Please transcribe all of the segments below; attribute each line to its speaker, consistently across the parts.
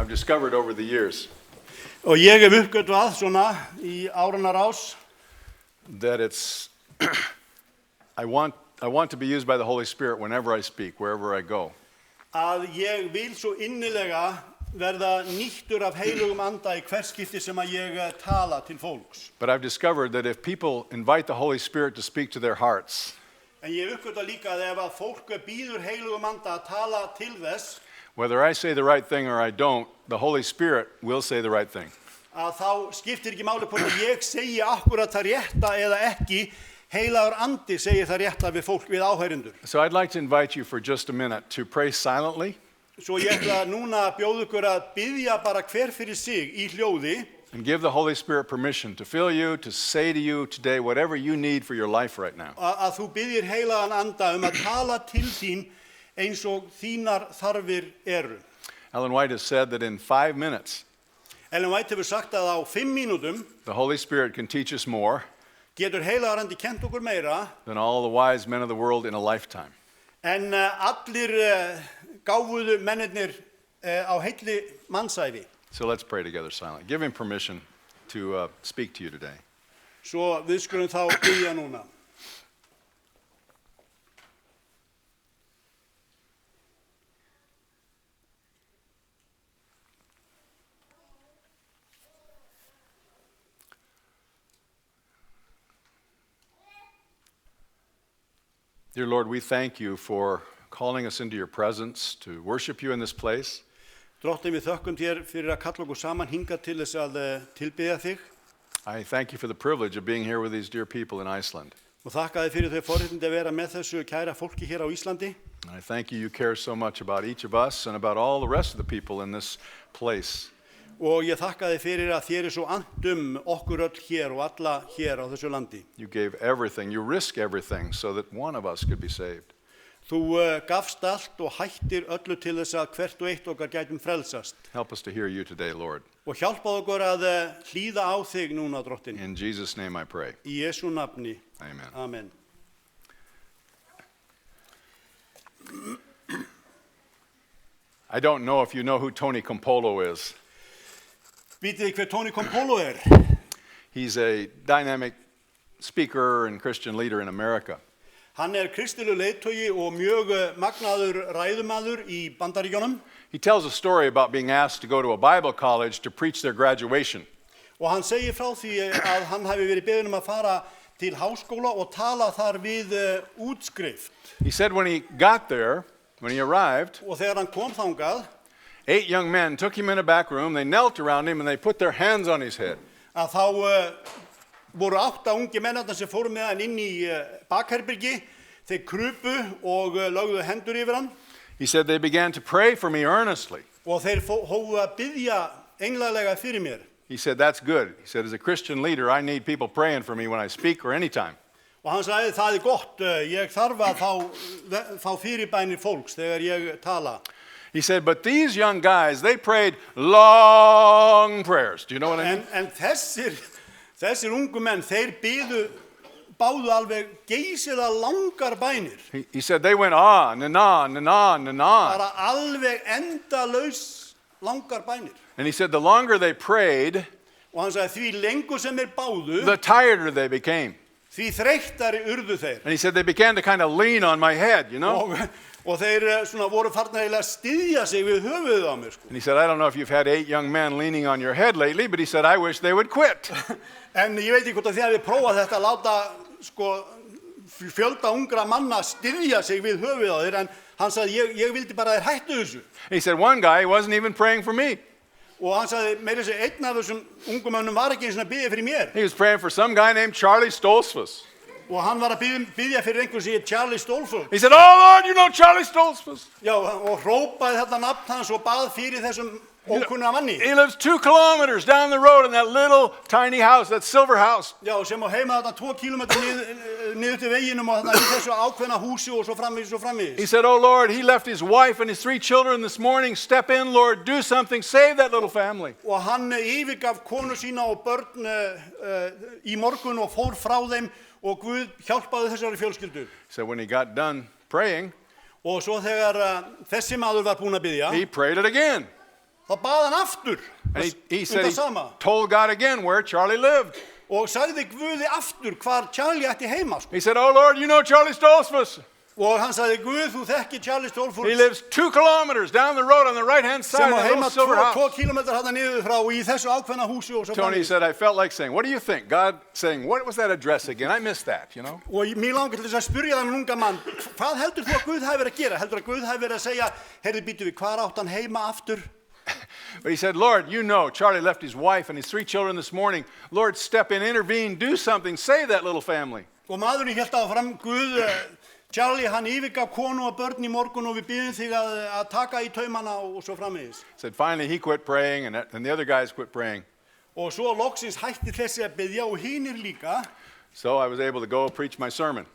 Speaker 1: I've discovered over the years
Speaker 2: Og ég hef uppgötvað svona í áranna rás
Speaker 1: that it's I want to be used by the Holy Spirit whenever I speak, wherever I go.
Speaker 2: að ég vil svo innilega verða nýttur af heilugum anda í hvert skipti sem að ég tala til fólks.
Speaker 1: But I've discovered that if people invite the Holy Spirit to speak to their hearts,
Speaker 2: En ég hef uppgötvað líka að ef að fólk býður heilugum anda að tala til þess
Speaker 1: whether I say the right thing or I don't, the Holy Spirit will say the right thing.
Speaker 2: að þá skiptir ekki máli hvort að ég segi akkurat það rétta eða ekki, heilagur andi segir það rétta við fólk, við áheyrendur.
Speaker 1: So I'd like to invite you for just a minute to pray silently
Speaker 2: Svo ég ætla núna að bjóða ykkur að biðja bara hver fyrir sig í hljóði
Speaker 1: and give the Holy Spirit permission to fill you, to say to you today whatever you need for your life right now.
Speaker 2: að þú biðjir heilagan anda að tala til þín eins og þínar þarfir eru.
Speaker 1: Ellen White has said that in 5 minutes,
Speaker 2: Ellen White hefur sagt að á 5 mínútum
Speaker 1: the Holy Spirit can teach us more
Speaker 2: getur heilagur andi kent okkur meira
Speaker 1: than all the wise men of the world in a lifetime.
Speaker 2: en allir gáfuðu mennirnir á heilli mannsævi.
Speaker 1: So let's pray together silently. Give him permission to speak to you today.
Speaker 2: Svo við skulum þá biðja núna.
Speaker 1: Dear Lord, we thank you for calling us into your presence to worship you in this place.
Speaker 2: Drottinn, við þökkum þér fyrir að kalla okkur saman hingað til þess að tilbiðja þig.
Speaker 1: I thank you for the privilege of being here with these dear people in Iceland.
Speaker 2: Og þakka þér fyrir þau forréttindi að vera með þessu kæra fólki hér á Íslandi.
Speaker 1: I thank you care so much about each of us and about all the rest of the people in this place.
Speaker 2: Og ég þakka þér fyrir að þér svo annt okkur öll hér og alla hér á þessu landi.
Speaker 1: You gave everything, you risked everything so that one of us could be saved.
Speaker 2: Þú gafst allt og hættir öllu til þess að hvert og eitt okkar gætum frelsast.
Speaker 1: Help us to hear you today, Lord.
Speaker 2: Og hjálpaðu okkur að hlýða á þig núna, Drottinn.
Speaker 1: In Jesus' name I pray.
Speaker 2: Í Jesú nafni.
Speaker 1: Amen.
Speaker 2: Amen.
Speaker 1: I don't know if you know who Tony Campolo is.
Speaker 2: Vitið þið hver Tony Campolo
Speaker 1: He's a dynamic speaker and Christian leader in America.
Speaker 2: Hann kristilegur leiðtogi og mjög magnaður ræðumaður í Bandaríkjunum.
Speaker 1: He tells a story about being asked to go to a Bible college to preach their graduation.
Speaker 2: Og hann segir frá því að hann hafi verið beðinn að fara til háskóla og tala þar við útskrift.
Speaker 1: He said when he got there, when he arrived,
Speaker 2: Og þegar hann kom þangað,
Speaker 1: 8 young men took him in a back room, they knelt around him and they put their hands on his head.
Speaker 2: að þá voru 8 ungi mennarnir sem fóru með hann inn í bakherbyrgi, þeir krupu og lögðu hendur yfir hann.
Speaker 1: He said they began to pray for me earnestly.
Speaker 2: Og þeir hófu að biðja englalega fyrir mér.
Speaker 1: He said that's good. He said as a Christian leader, I need people praying for me when I speak or anytime.
Speaker 2: Og hann sagði það gott, ég þarf að fá fyrirbænir fólks þegar ég tala.
Speaker 1: He said, but these young guys, they prayed long prayers. Do you know what I mean?
Speaker 2: En þessir ungu menn, þeir báðu alveg geysilega langar bænir.
Speaker 1: He said they went on and on and on and on.
Speaker 2: Bara alveg endalaus langar bænir.
Speaker 1: And he said the longer they prayed,
Speaker 2: Og hann sagði því lengur sem þeir báðu,
Speaker 1: the tireder they became.
Speaker 2: því þreyttari urðu þeir.
Speaker 1: And he said they began to kind of lean on my head, you know?
Speaker 2: Og þeir svona voru farnir að styðja sig við höfuðið á mér, sko.
Speaker 1: And he said, I don't know if you've had 8 young men leaning on your head lately, but he said, I wish they would quit.
Speaker 2: En ég veit ekki hvort að þið hafið prófað þetta að láta sko fjölda ungra manna styðja sig við höfuðið á þér, en hann sagði ég vildi bara að þeir hættu þessu.
Speaker 1: He said one guy wasn't even praying for me.
Speaker 2: Og hann sagði meira að segja einn af þessum ungum mönnum var ekki eins og að biðja fyrir mér.
Speaker 1: He was praying for some guy named Charlie Stoltzfus.
Speaker 2: Og hann var að biðja fyrir einhver sem heit Charlie Stoltzfus.
Speaker 1: He said, oh Lord, you know Charlie Stoltzfus.
Speaker 2: Já, og hrópaði þetta nafn hans og bað fyrir þessum ókunna manni.
Speaker 1: He lives 2 kilometers down the road in that little tiny house, that silver house.
Speaker 2: Já, sem á heima þarna 2 kilometra niður til veginum og þarna í þessu ákveðna húsi og svo framvegis.
Speaker 1: He said, oh Lord, he left his wife and his 3 children this morning. Step in, Lord, do something, save that little family.
Speaker 2: Og hann yfirgaf konu sína og börn í morgun og fór frá þeim og Guð hjálpaði þessari fjölskyldu.
Speaker 1: So when he got done praying,
Speaker 2: Og svo þegar þessi maður var búinn að biðja,
Speaker 1: he prayed it again.
Speaker 2: þá bað hann aftur
Speaker 1: And he
Speaker 2: um
Speaker 1: said
Speaker 2: það
Speaker 1: he
Speaker 2: sama
Speaker 1: told God again where Charlie lived.
Speaker 2: og sagði Guði aftur hvar Charlie ætti heima sko.
Speaker 1: He said, oh Lord, you know Charlie Stoltzfus.
Speaker 2: Og hann sagði Guð, þú þekkir Charlie Stoltzfus
Speaker 1: He lives 2 kilometers down the road on the right-hand side
Speaker 2: sem
Speaker 1: of
Speaker 2: á
Speaker 1: that
Speaker 2: heima
Speaker 1: little silver
Speaker 2: 2
Speaker 1: house.
Speaker 2: kilometrar hann niður frá í þessu ákveðna húsi og svo
Speaker 1: Tony
Speaker 2: framvegis.
Speaker 1: said, I felt like saying, what do you think? God saying, what was that address again? I missed that, you know.
Speaker 2: Og mér langar til þess að spyrja þann unga mann, hvað heldur þú að Guð hafi verið að gera? Heldur að Guð hafi verið að segja, heyrðu býtu við, hvar átt hann heima aftur?
Speaker 1: But he said, Lord, you know, Charlie left his wife and his 3 children this morning. Lord, step in, intervene, do something, save that little family.
Speaker 2: Og maðurinn hélt áfram, Guð, Charlie, hann yfirgaf konu og börn í morgun og við byggjum þig að taka í taumana og svo framvegis.
Speaker 1: Said finally he quit praying and the other guys quit praying.
Speaker 2: Og svo loksins hætti þessi að byggja og hinir líka,
Speaker 1: So I was able to go preach my sermon.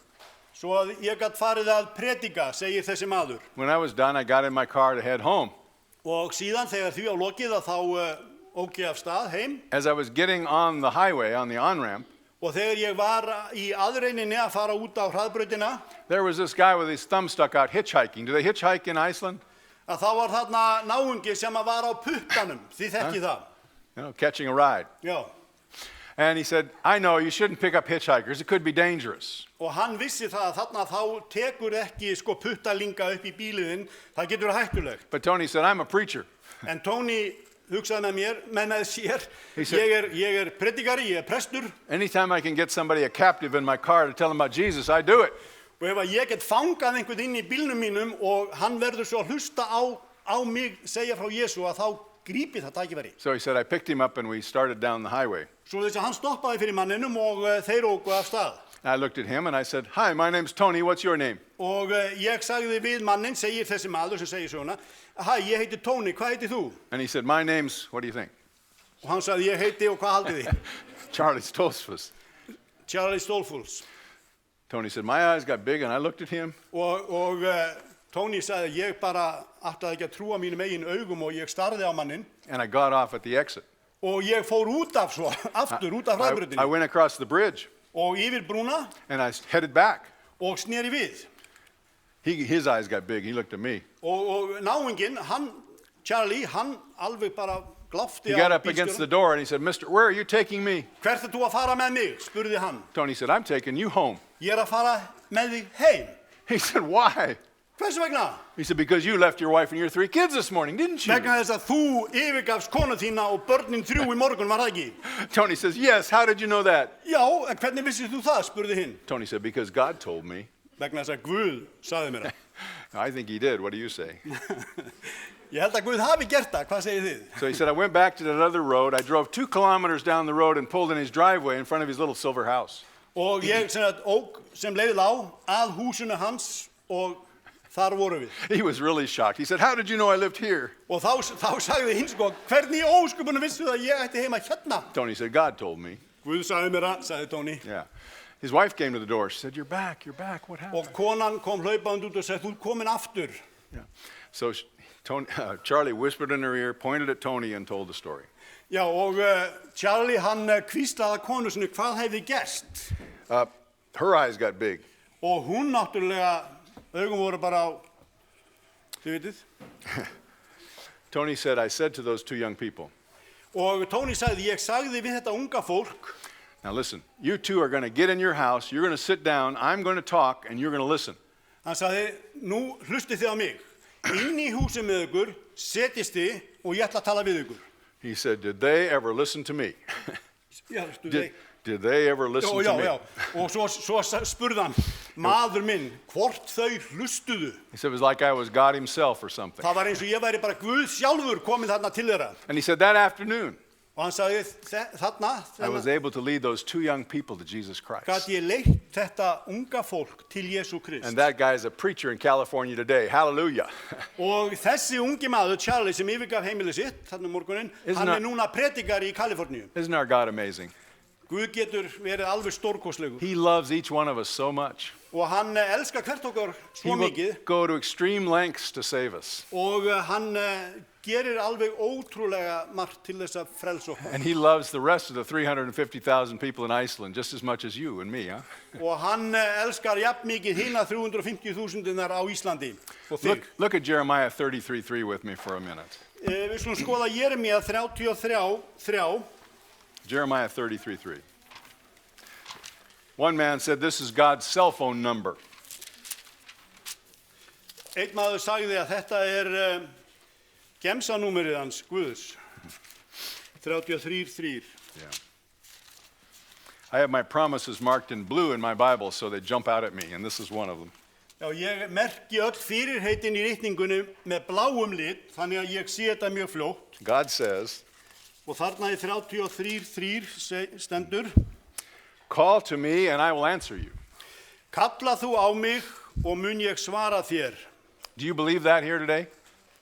Speaker 2: svo að ég gætt farið að predika, segir þessi maður.
Speaker 1: When I was done, I got in my car to head home.
Speaker 2: Og síðan þegar því á lokið að þá ók ég af stað heim
Speaker 1: As I was getting on the highway, on the on-ramp,
Speaker 2: og þegar ég var í aðreininni að fara út á hraðbrautina,
Speaker 1: there was this guy with his thumb stuck out hitchhiking. Do they hitchhike in Iceland?
Speaker 2: að þá var þarna náungi sem að var á puttanum, þið þekkið það.
Speaker 1: You know, catching a ride.
Speaker 2: Já.
Speaker 1: And he said, I know, you shouldn't pick up hitchhikers. It could be dangerous.
Speaker 2: Og hann vissi það að þarna þá tekur ekki sko puttalinga upp í bíliðinn, það getur hættulegt.
Speaker 1: But Tony said, I'm a preacher.
Speaker 2: En Tony hugsaði með sér,
Speaker 1: He said-
Speaker 2: ég predikari, ég prestur,
Speaker 1: Anytime I can get somebody a captive in my car to tell them about Jesus, I do it.
Speaker 2: og ef að ég get fangað einhvern inn í bílnum mínum og hann verður svo að hlusta á mig segja frá Jésu að þá grípi það tækifæri.
Speaker 1: So he said, I picked him up and we started down the highway.
Speaker 2: Svo þess að hann stoppaði fyrir manninum og þeir óku af stað.
Speaker 1: I looked at him and I said, hi, my name's Tony. What's your name?
Speaker 2: Og ég sagði við mannin, segir þessi maður sem segir svona, hæ, ég heiti Tony, hvað heitir þú?
Speaker 1: And he said, my name's, what do you think?
Speaker 2: Og hann sagði, ég heiti og hvað haldið þið?
Speaker 1: Charlie Stoltzfus.
Speaker 2: Charlie Stoltzfus.
Speaker 1: Tony said, my eyes got big and I looked at him.
Speaker 2: Og Tony sagði, ég bara áttaði ekki að trúa mínum eigin augum og ég starði á mannin
Speaker 1: And I got off at the exit.
Speaker 2: og ég fór út af svo, aftur út af
Speaker 1: I
Speaker 2: hraðbrautinni
Speaker 1: went across the bridge
Speaker 2: og yfir brúna
Speaker 1: and I headed back.
Speaker 2: og sneri við.
Speaker 1: His eyes got big. He looked at me.
Speaker 2: Og náunginn, Charlie, hann alveg bara gláfti
Speaker 1: He got up against the door and he said, Mister, where are you taking me?
Speaker 2: Hvert er þú að fara með mig? Spurði hann.
Speaker 1: Tony said, I'm taking you home.
Speaker 2: Ég er að fara með þig heim.
Speaker 1: He said, why?
Speaker 2: Hvers vegna?
Speaker 1: He said, because you left your wife and your 3 kids this morning, didn't you?
Speaker 2: Vegna þess að þú yfirgafst konu þína og börnin 3 í morgun, var það ekki?
Speaker 1: Tony says, yes, how did you know that?
Speaker 2: Já, en hvernig vissir þú það? Spurði hinn.
Speaker 1: Tony said, because God told me.
Speaker 2: Vegna þess að Guð sagði mér það.
Speaker 1: I think he did. What do you say?
Speaker 2: Ég held að Guð hafi gert það. Hvað segir þið?
Speaker 1: So he said, I went back to that other road. I drove 2 kilometers down the road and pulled in his driveway in front of his little silver house.
Speaker 2: Og ég sem sagt ók sem leiðið á að húsinu hans og þar voru við.
Speaker 1: He was really shocked. He said, how did you know I lived here?
Speaker 2: Og þá sagði hinn sko, hvernig í ósköpunum vissu það að ég ætti heima hérna?
Speaker 1: Tony said, God told me.
Speaker 2: Guð sagði mér það, sagði Tony.
Speaker 1: Yeah. His wife came to the door. She said, you're back. What happened?
Speaker 2: Og konan kom hlaupandi út og sagði, þú ert komin aftur.
Speaker 1: Yeah. So Charlie whispered in her ear, pointed at Tony, and told the story.
Speaker 2: Já, og Charlie hann hvíslaði konu sinni hvað hefði gerst.
Speaker 1: Her eyes got big.
Speaker 2: Og hún náttúrulega, augum voru bara á, þið vitið.
Speaker 1: Tony said, I said to those 2 young people,
Speaker 2: Og Tony sagði, ég sagði við þetta unga fólk,
Speaker 1: now listen, you 2 are going to get in your house, you're going to sit down, I'm going to talk, and you're going to listen.
Speaker 2: hann sagði, nú hlustið þið á mig. Inn í húsið með ykkur, setjist þið og ég ætla að tala við ykkur.
Speaker 1: He said, did they ever listen to me?
Speaker 2: Já,
Speaker 1: Did they ever listen to me?
Speaker 2: já. Og svo spurði hann, maður minn, hvort þau hlustuðu.
Speaker 1: He said, it was like I was God himself or something.
Speaker 2: Það var eins og ég væri bara Guð sjálfur komið þarna til þeirra.
Speaker 1: And he said, that afternoon,
Speaker 2: Og hann sagði, þarna
Speaker 1: I was able to lead those 2 young people to Jesus Christ.
Speaker 2: gat ég leitt þetta unga fólk til Jésu Krist.
Speaker 1: And that guy is a preacher in California today. Hallelujah.
Speaker 2: Og þessi ungi maður, Charlie, sem yfirgaf heimilið sitt, þarna morgunin,
Speaker 1: Isn't
Speaker 2: hann
Speaker 1: that-
Speaker 2: núna predikari í Kaliforníu.
Speaker 1: Isn't our God amazing?
Speaker 2: Guð getur verið alveg stórkostlegur
Speaker 1: He loves each one of us so much.
Speaker 2: og hann elskar hvert okkar
Speaker 1: He
Speaker 2: svo
Speaker 1: will
Speaker 2: mikið
Speaker 1: go to extreme lengths to save us.
Speaker 2: og hann gerir alveg ótrúlega margt til þess að frelsa okkur.
Speaker 1: And he loves the rest of the 350,000 people in Iceland just as much as you and me, huh?
Speaker 2: Og hann elskar jafn mikið hina 350.000 á Íslandi og þig.
Speaker 1: Look at Jeremiah 33:3 with me for a minute.
Speaker 2: Við skulum skoða Jeremía 33:3.
Speaker 1: Jeremiah 33:3. One man said this is God's cell phone number.
Speaker 2: Einn maður sagði að þetta gemsanúmerið hans, Guðs. 33:3.
Speaker 1: Yeah. I have my promises marked in blue in my Bible so they jump out at me, and this is one of them.
Speaker 2: Já, ég merki öll fyrirheitin í ritningunum með bláum lit, þannig að ég sé þetta mjög fljótt.
Speaker 1: God says,
Speaker 2: Og þarna í 33:3 stendur,
Speaker 1: call to me and I will answer you.
Speaker 2: kalla þú á mig og mun ég svara þér.
Speaker 1: Do you believe that here today?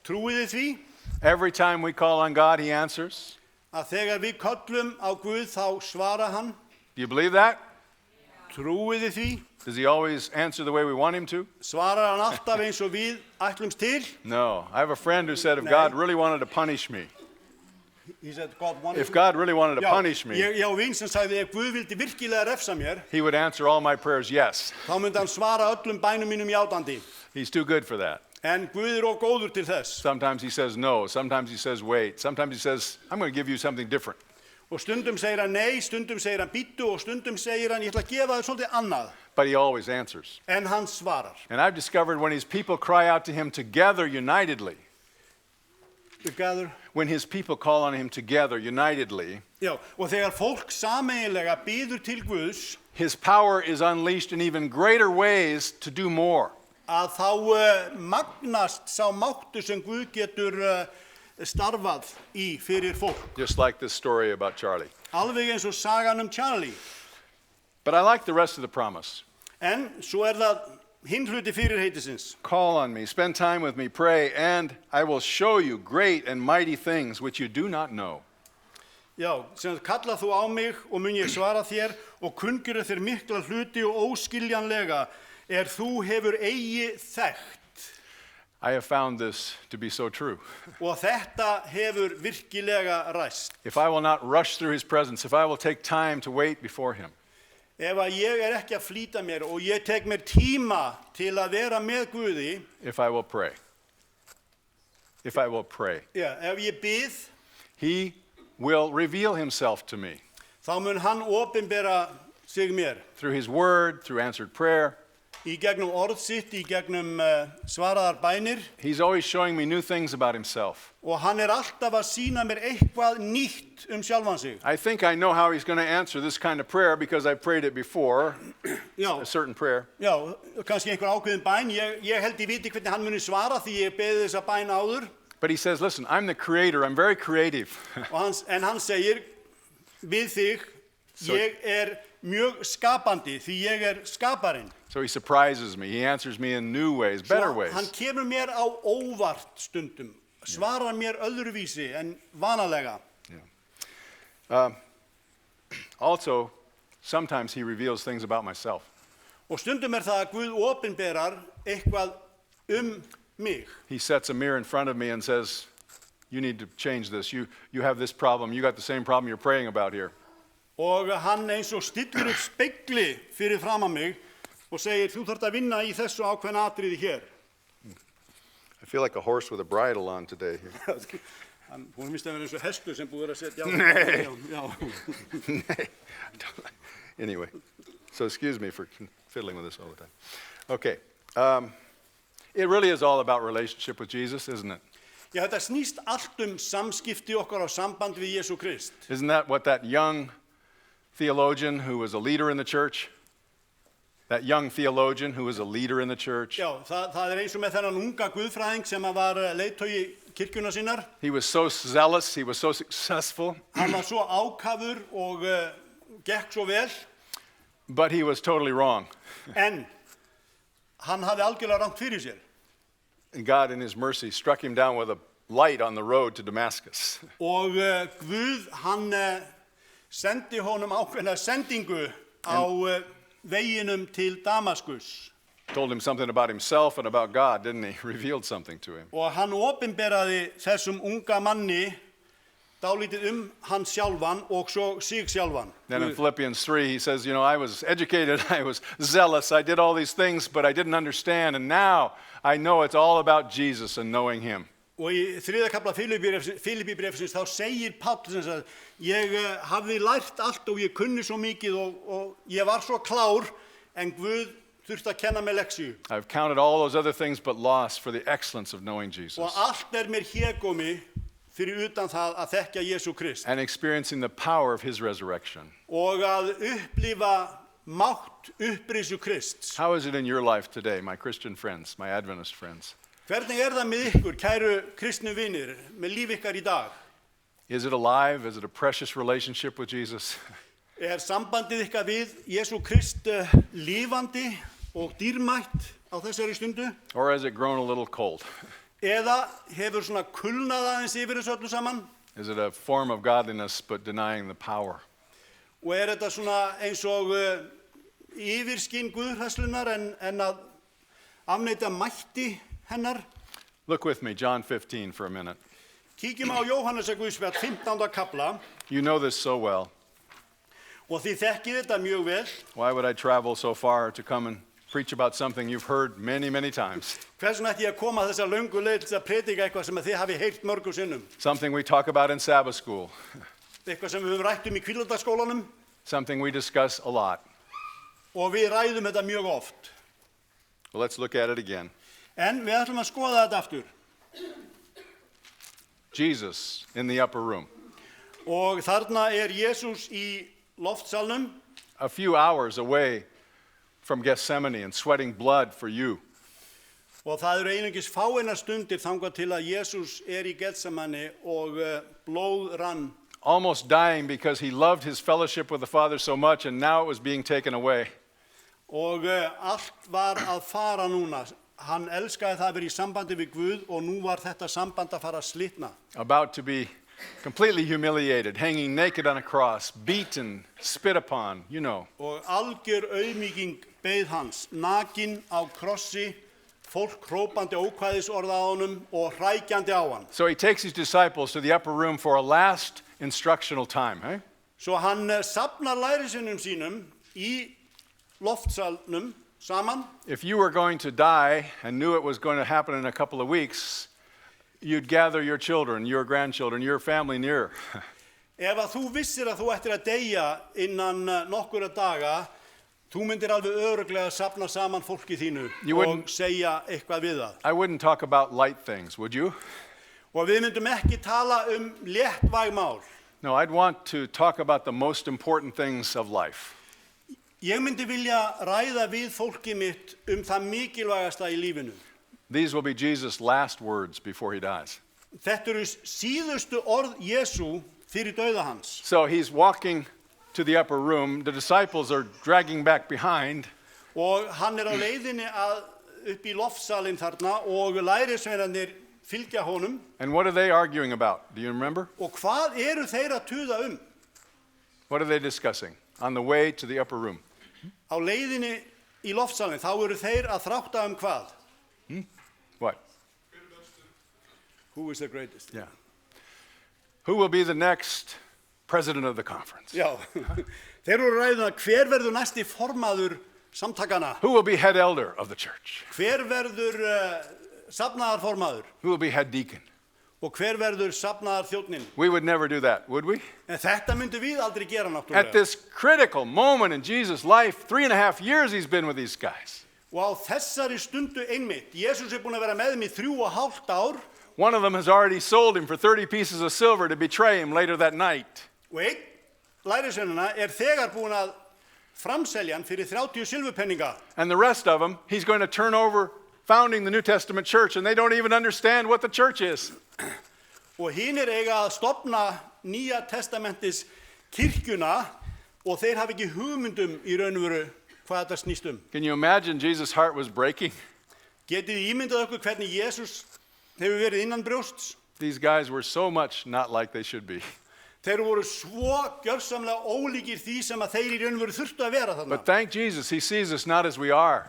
Speaker 2: Trúið þið því
Speaker 1: Every time we call on God, he answers.
Speaker 2: að þegar við köllum á Guð þá svara hann?
Speaker 1: Do you believe that?
Speaker 2: Trúið þið því?
Speaker 1: Does he always answer the way we want him to?
Speaker 2: Svarar hann alltaf eins og við ætlumst til?
Speaker 1: No. I have a friend who said if
Speaker 2: No.
Speaker 1: God really wanted to punish me,
Speaker 2: He said, God wanted
Speaker 1: if God really wanted to
Speaker 2: Já,
Speaker 1: punish me,
Speaker 2: ég á vin sem sagði ef Guð vildi virkilega refsa mér,
Speaker 1: he would answer all my prayers yes.
Speaker 2: þá myndi hann svara öllum bænum mínum játandi.
Speaker 1: He's too good for that.
Speaker 2: En Guð of góður til þess.
Speaker 1: Sometimes he says no. Sometimes he says wait. Sometimes he says, I'm going to give you something different.
Speaker 2: Og stundum segir hann nei, stundum segir hann bíddu og stundum segir hann ég ætla að gefa þér svolítið annað.
Speaker 1: But he always answers.
Speaker 2: En hann svarar.
Speaker 1: And I've discovered when his people cry out to him together unitedly,
Speaker 2: Together.
Speaker 1: when his people call on him together unitedly,
Speaker 2: Já, og þegar fólk sameiginlega býður til Guðs
Speaker 1: his power is unleashed in even greater ways to do more.
Speaker 2: að þá magnast sá máttur sem Guð getur starfað í fyrir fólk.
Speaker 1: Just like this story about Charlie.
Speaker 2: Alveg eins og sagan Charlie.
Speaker 1: But I like the rest of the promise.
Speaker 2: En svo það hinn hluti fyrirheitisins.
Speaker 1: Call on me, spend time with me, pray, and I will show you great and mighty things which you do not know.
Speaker 2: Já, sem kalla þú á mig og mun ég svara þér og kunngjörðu þér mikla hluti og óskiljanlega þú hefur eigi þekkt.
Speaker 1: I have found this to be so true.
Speaker 2: Og þetta hefur virkilega ræst.
Speaker 1: If I will not rush through his presence, if I will take time to wait before him,
Speaker 2: Ef að ég ekki að flýta mér og ég tek mér tíma til að vera með Guði,
Speaker 1: if I will pray, if I will pray,
Speaker 2: já, ef ég bið,
Speaker 1: he will reveal himself to me
Speaker 2: þá mun hann opinbera sig mér.
Speaker 1: through his word, through answered prayer.
Speaker 2: Í gegnum orð sitt, í gegnum svaraðar bænir
Speaker 1: He's always showing me new things about himself.
Speaker 2: og hann alltaf að sýna mér eitthvað nýtt sjálfan sig.
Speaker 1: I think I know how he's going to answer this kind of prayer because I prayed it before,
Speaker 2: Já,
Speaker 1: a certain prayer.
Speaker 2: já, kannski einhver ákveðin bæn. Ég held ég viti hvernig hann muni svara því ég beði þessa bæn áður.
Speaker 1: But he says, listen, I'm the creator. I'm very creative.
Speaker 2: En hann segir við þig, ég mjög skapandi því ég skaparinn.
Speaker 1: So he surprises me. He answers me in new ways, better ways.
Speaker 2: Hann kemur mér á óvart stundum, svarar mér öðruvísi en vanalega.
Speaker 1: Also, sometimes he reveals things about myself.
Speaker 2: Og stundum það að Guð opinberar eitthvað mig.
Speaker 1: He sets a mirror in front of me and says, you need to change this. You have this problem. You got the same problem you're praying about here.
Speaker 2: Og hann eins og stillir upp spegli fyrir fram að mig og segir, þú þarft að vinna í þessu ákveðna atriði hér.
Speaker 1: I feel like a horse with a bridle on today.
Speaker 2: Hún minnst að vera eins og hestur sem búið að setja á.
Speaker 1: Nay. Anyway, so excuse me for fiddling with this all the time. Okay. It really is all about relationship with Jesus, isn't it?
Speaker 2: Já, þetta snýst allt samskipti okkar á samband við Jesú Krist.
Speaker 1: Isn't that what that young theologian who was a leader in the church? That young theologian who was a leader in the church?
Speaker 2: Já, það eins og með þennan unga guðfræðing sem var leiðtogi kirkjuna sinnar.
Speaker 1: He was so zealous, he was so successful.
Speaker 2: Hann var svo ákafur og gekk svo vel.
Speaker 1: But he was totally wrong.
Speaker 2: En hann hafði algjörlega rangt fyrir sér.
Speaker 1: And God in his mercy struck him down with a light on the road to Damascus.
Speaker 2: Og Guð, hann sendi honum ákveðna sendingu á veginum til Damaskus.
Speaker 1: Told him something about himself and about God, didn't he? Revealed something to him.
Speaker 2: Og hann opinberaði þessum unga manni dálítið hann sjálfan og svo sig sjálfan.
Speaker 1: Then in Philippians 3, he says, you know, I was educated, I was zealous, I did all these things, but I didn't understand, and now I know it's all about Jesus and knowing him.
Speaker 2: Og í 3. kafla Filippíbrefsins þá segir Páll sem sagt, ég hafði lært allt og ég kunni svo mikið og ég var svo klár, en Guð þurfti að kenna mig leksíu.
Speaker 1: I've counted all those other things but lost for the excellence of knowing Jesus
Speaker 2: Og allt mér hégómi fyrir utan það að þekkja Jesú Krist.
Speaker 1: and experiencing the power of his resurrection.
Speaker 2: Og að upplifa mátt upprisu Krists.
Speaker 1: How is it in your life today, my Christian friends, my Adventist friends?
Speaker 2: Hvernig það með ykkur, kæru kristnu vinir, með líf ykkar í dag?
Speaker 1: Is it alive? Is it a precious relationship with Jesus?
Speaker 2: Sambandið ykkar við Jesú Krist lífandi og dýrmætt á þessari stundu?
Speaker 1: Or has it grown a little cold?
Speaker 2: Eða hefur svona kulnað aðeins yfir þessu öllu saman?
Speaker 1: Is it a form of godliness but denying the power?
Speaker 2: Og þetta svona eins og yfirskinn guðhræðslunnar en að afneita mætti hennar?
Speaker 1: Look with me, John 15 for a minute.
Speaker 2: Kíkjum á Jóhannesar Guðspjall 15. kafla
Speaker 1: You know this so well.
Speaker 2: og þið þekkið þetta mjög vel.
Speaker 1: Why would I travel so far to come and preach about something you've heard many, many times?
Speaker 2: Hvers vegna ætti ég að koma þessa löngu leið til að predika eitthvað sem þið hafi heyrt mörgum sinnum?
Speaker 1: Something we talk about in Sabbath school.
Speaker 2: Eitthvað sem við höfum rætt í hvíldardagsskólanum
Speaker 1: Something we discuss a lot.
Speaker 2: og við ræðum þetta mjög oft.
Speaker 1: Well, let's look at it again.
Speaker 2: En við ætlum að skoða þetta aftur.
Speaker 1: Jesus in the upper room.
Speaker 2: Og þarna Jesús í loftsalnum,
Speaker 1: A few hours away from Gethsemane and sweating blood for you.
Speaker 2: og það eru einungis fáeinar stundir þangað til að Jesús í Getsemani og blóð rann.
Speaker 1: Almost dying because he loved his fellowship with the Father so much and now it was being taken away.
Speaker 2: Og allt var að fara núna. Hann elskaði það að vera í sambandi við Guð og nú var þetta samband að fara að slitna.
Speaker 1: About to be completely humiliated, hanging naked on a cross, beaten, spit upon, you know.
Speaker 2: Og algjör auðmýking beið hans, nakin á krossi, fólk hrópandi ókvæðisorð á honum og hrækjandi á hann.
Speaker 1: So he takes his disciples to the upper room for a last instructional time, eh?
Speaker 2: Svo hann safnar lærisveinum sínum í loftsalnum saman.
Speaker 1: If you were going to die and knew it was going to happen in a couple of weeks, you'd gather your children, your grandchildren, your family near.
Speaker 2: Ef að þú vissir að þú ættir að deyja innan nokkura daga, þú myndir alveg örugglega safna saman fólki þínu
Speaker 1: You wouldn't-
Speaker 2: og segja eitthvað við það.
Speaker 1: I wouldn't talk about light things, would you?
Speaker 2: Og við myndum ekki tala léttvæg mál.
Speaker 1: No, I'd want to talk about the most important things of life.
Speaker 2: Ég myndi vilja ræða við fólki mitt það mikilvægasta í lífinu.
Speaker 1: These will be Jesus' last words before he dies.
Speaker 2: Þetta eru síðustu orð Jesú fyrir dauða hans.
Speaker 1: So he's walking to the upper room. The disciples are dragging back behind.
Speaker 2: Og hann á leiðinni upp í loftsalinn þarna og lærisveinarnir fylgja honum.
Speaker 1: And what are they arguing about? Do you remember?
Speaker 2: Og hvað eru þeir að tuða
Speaker 1: What are they discussing on the way to the upper room?
Speaker 2: Á leiðinni í loftsalinn þá eru þeir að þrátta hvað?
Speaker 1: What?
Speaker 2: Who is the greatest?
Speaker 1: Yeah. Who will be the next president of the conference?
Speaker 2: Já, þeir eru ræðuna hver verður næsti formaður samtakana?
Speaker 1: Who will be head elder of the church?
Speaker 2: Hver verður safnaðarformaður?
Speaker 1: Who will be head deacon?
Speaker 2: Og hver verður safnaðarþjónninn?
Speaker 1: We would never do that, would we?
Speaker 2: En þetta myndum við aldrei gera
Speaker 1: At
Speaker 2: náttúrulega.
Speaker 1: this critical moment in Jesus' life, 3.5 years he's been with these guys.
Speaker 2: Og á þessari stundu einmitt, Jesús búinn að vera með þeim í 3,5 ár
Speaker 1: One of them has already sold him for 30 pieces of silver to betray him later that night.
Speaker 2: og einn lærisveinanna þegar búinn að framselja hann fyrir 30 silfurpenninga.
Speaker 1: And the rest of them, he's going to turn over founding the New Testament church, and they don't even understand what the church is.
Speaker 2: Og hinir eiga að stofna Nýja testamentis kirkjuna og þeir hafa ekki hugmyndum í raun og veru hvað þetta snýst
Speaker 1: Can you imagine Jesus' heart was breaking?
Speaker 2: Getið þið ímyndað okkur hvernig Jesús hefur verið innan brjósts?
Speaker 1: These guys were so much not like they should be.
Speaker 2: Þeir voru svo gjörsamlega ólíkir því sem að þeir í raun og veru þurftu að vera þarna.
Speaker 1: But thank Jesus, he sees us not as we are,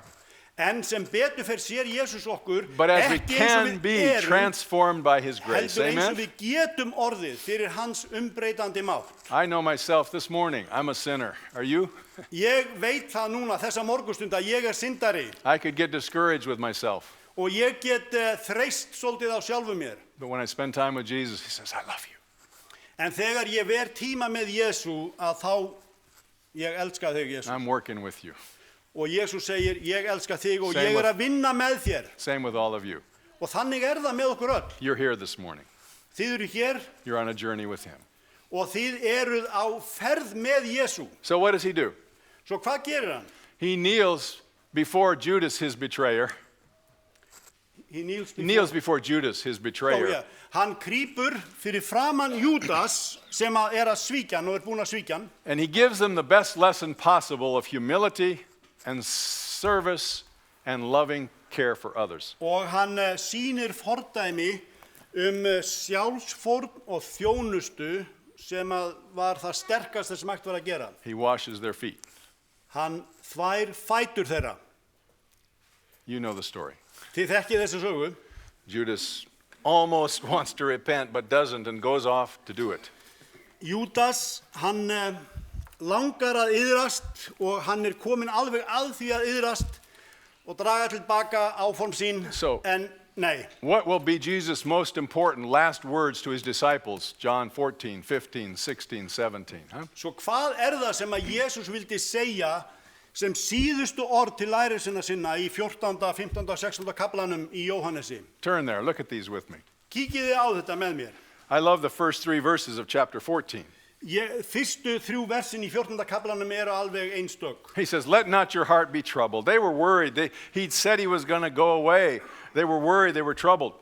Speaker 2: En sem betur fer sér Jesús okkur
Speaker 1: but as we
Speaker 2: ekki eins og
Speaker 1: can
Speaker 2: við
Speaker 1: be
Speaker 2: erum,
Speaker 1: transformed by his grace.
Speaker 2: heldur eins og
Speaker 1: Amen?
Speaker 2: við getum orðið fyrir hans umbreytandi mátt.
Speaker 1: I know myself this morning, I'm a sinner. Are you?
Speaker 2: Ég veit það núna þessa morgunstund að ég syndari
Speaker 1: I could get discouraged with myself.
Speaker 2: og ég get þreist svolítið á sjálfu mér.
Speaker 1: But when I spend time with Jesus, he says, I love you.
Speaker 2: En þegar ég ver tíma með Jesú að þá, ég elska þig Jesú.
Speaker 1: I'm working with you.
Speaker 2: Og Jesús segir, ég elska þig og
Speaker 1: Same
Speaker 2: ég
Speaker 1: with-
Speaker 2: að vinna með þér.
Speaker 1: Same with all of you.
Speaker 2: Og þannig það með okkur öll.
Speaker 1: You're here this morning.
Speaker 2: Þið eru hér
Speaker 1: You're on a journey with him.
Speaker 2: og þið eruð á ferð með Jesú.
Speaker 1: So what does he do?
Speaker 2: Svo hvað gerir hann?
Speaker 1: He kneels before Judas, his betrayer.
Speaker 2: He kneels
Speaker 1: He kneels before Judas, his betrayer.
Speaker 2: Já. Hann krýpur fyrir framan Júdas sem að svíkja hann og búinn að svíkja hann.
Speaker 1: And he gives them the best lesson possible of humility and service and loving care for others.
Speaker 2: Og hann sýnir fordæmi sjálfsfórn og þjónustu sem að var það sterkasta sem hægt var að gera.
Speaker 1: He washes their feet.
Speaker 2: Hann þvær fætur þeirra.
Speaker 1: You know the story.
Speaker 2: Þið þekkið þessu sögu.
Speaker 1: Judas almost wants to repent but doesn't and goes off to do it.
Speaker 2: Júdas, hann langar að iðrast og hann kominn alveg að því að iðrast og draga tilbaka áform sín.
Speaker 1: So-
Speaker 2: En nei.
Speaker 1: What will be Jesus' most important last words to his disciples? John 14, 15, 16, 17. Huh?
Speaker 2: Svo hvað það sem að Jesús vildi segja sem síðustu orð til lærisveina sinna í 14., 15., 16. kaplanum í Jóhannesi?
Speaker 1: Turn there. Look at these with me.
Speaker 2: Kíkið þið á þetta með mér.
Speaker 1: I love the first 3 verses of chapter 14.
Speaker 2: Fyrstu 3 versin í 14. kaplanum alveg einstök.
Speaker 1: He says, let not your heart be troubled. They were worried. He'd said he was going to go away. They were worried. They were troubled.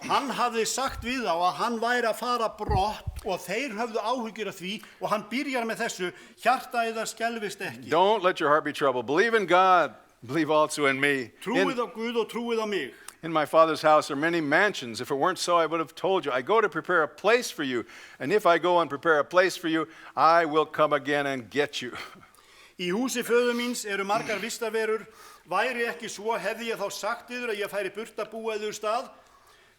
Speaker 2: Hann hafði sagt við þá að hann væri að fara brott og þeir höfðu áhyggjur af því og hann byrjar með þessu, hjarta yðar skelfist ekki.
Speaker 1: Don't let your heart be troubled. Believe in God. Believe also in me.
Speaker 2: Trúið á Guð og trúið á mig.
Speaker 1: In my Father's house are many mansions. If it weren't so, I would have told you. I go to prepare a place for you. And if I go and prepare a place for you, I will come again and get you.
Speaker 2: Í húsi föður míns margar vistarverur, væri ekki svo hefði ég þá sagt yður að ég færi burt að búa yður stað.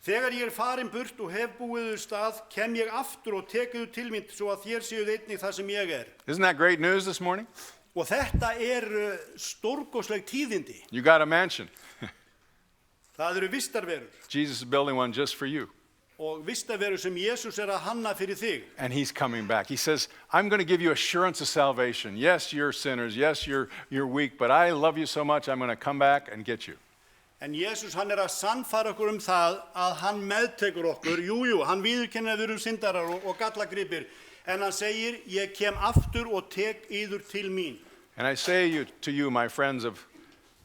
Speaker 2: Þegar ég farin burt og hef búið yður stað, kem ég aftur og tek yður til mín svo að þér séuð einnig það sem ég
Speaker 1: Isn't that great news this morning?
Speaker 2: Og þetta stórkostleg tíðindi.
Speaker 1: You got a mansion.
Speaker 2: Það eru vistarverur
Speaker 1: Jesus is building one just for you.
Speaker 2: og vistarverur sem Jesús að hanna fyrir þig.
Speaker 1: And he's coming back. He says, I'm going to give you assurance of salvation. Yes, you're sinners. Yes, you're weak. But I love you so much, I'm going to come back and get you.
Speaker 2: En Jesús hann að sannfæra okkur það að hann meðtekur okkur. Jú, hann viðurkennir að við erum syndarar og gallagripir. En hann segir, ég kem aftur og tek yður til mín.
Speaker 1: And I say to you, my friends of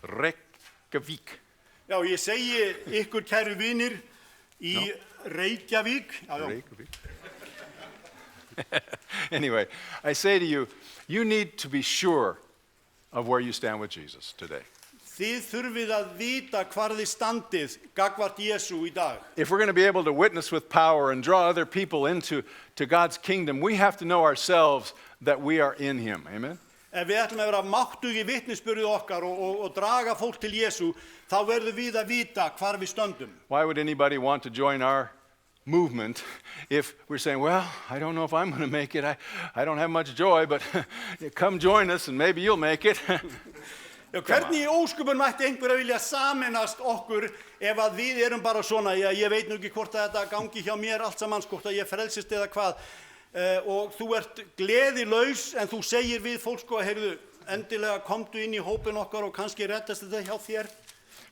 Speaker 1: Reykjavík.
Speaker 2: Já, ég segi ykkur kæru vinir í Reykjavík. Já.
Speaker 1: Reykjavík. Anyway, I say to you, you need to be sure of where you stand with Jesus today.
Speaker 2: Þið þurfið að vita hvar þið standið gagvart Jesú í dag.
Speaker 1: If we're going to be able to witness with power and draw other people into God's kingdom, we have to know ourselves that we are in him. Amen?
Speaker 2: Ef við ætlum að vera máttugir vitnisburðið okkar og draga fólk til Jesú, þá verðum við að vita hvar við stöndum.
Speaker 1: Why would anybody want to join our movement if we're saying, well, I don't know if I'm going to make it. I don't have much joy, but come join us and maybe you'll make it.
Speaker 2: Já, hvernig í ósköpun mætti einhver að vilja sameinast okkur ef að við erum bara svona, ég veit nú ekki hvort að þetta gangi hjá mér allt saman, hvort að ég frelsist eða hvað, og þú ert gleðilaus en þú segir við fólk heyrðu, endilega komdu inn í hópin okkar og kannski reddast þetta hjá þér.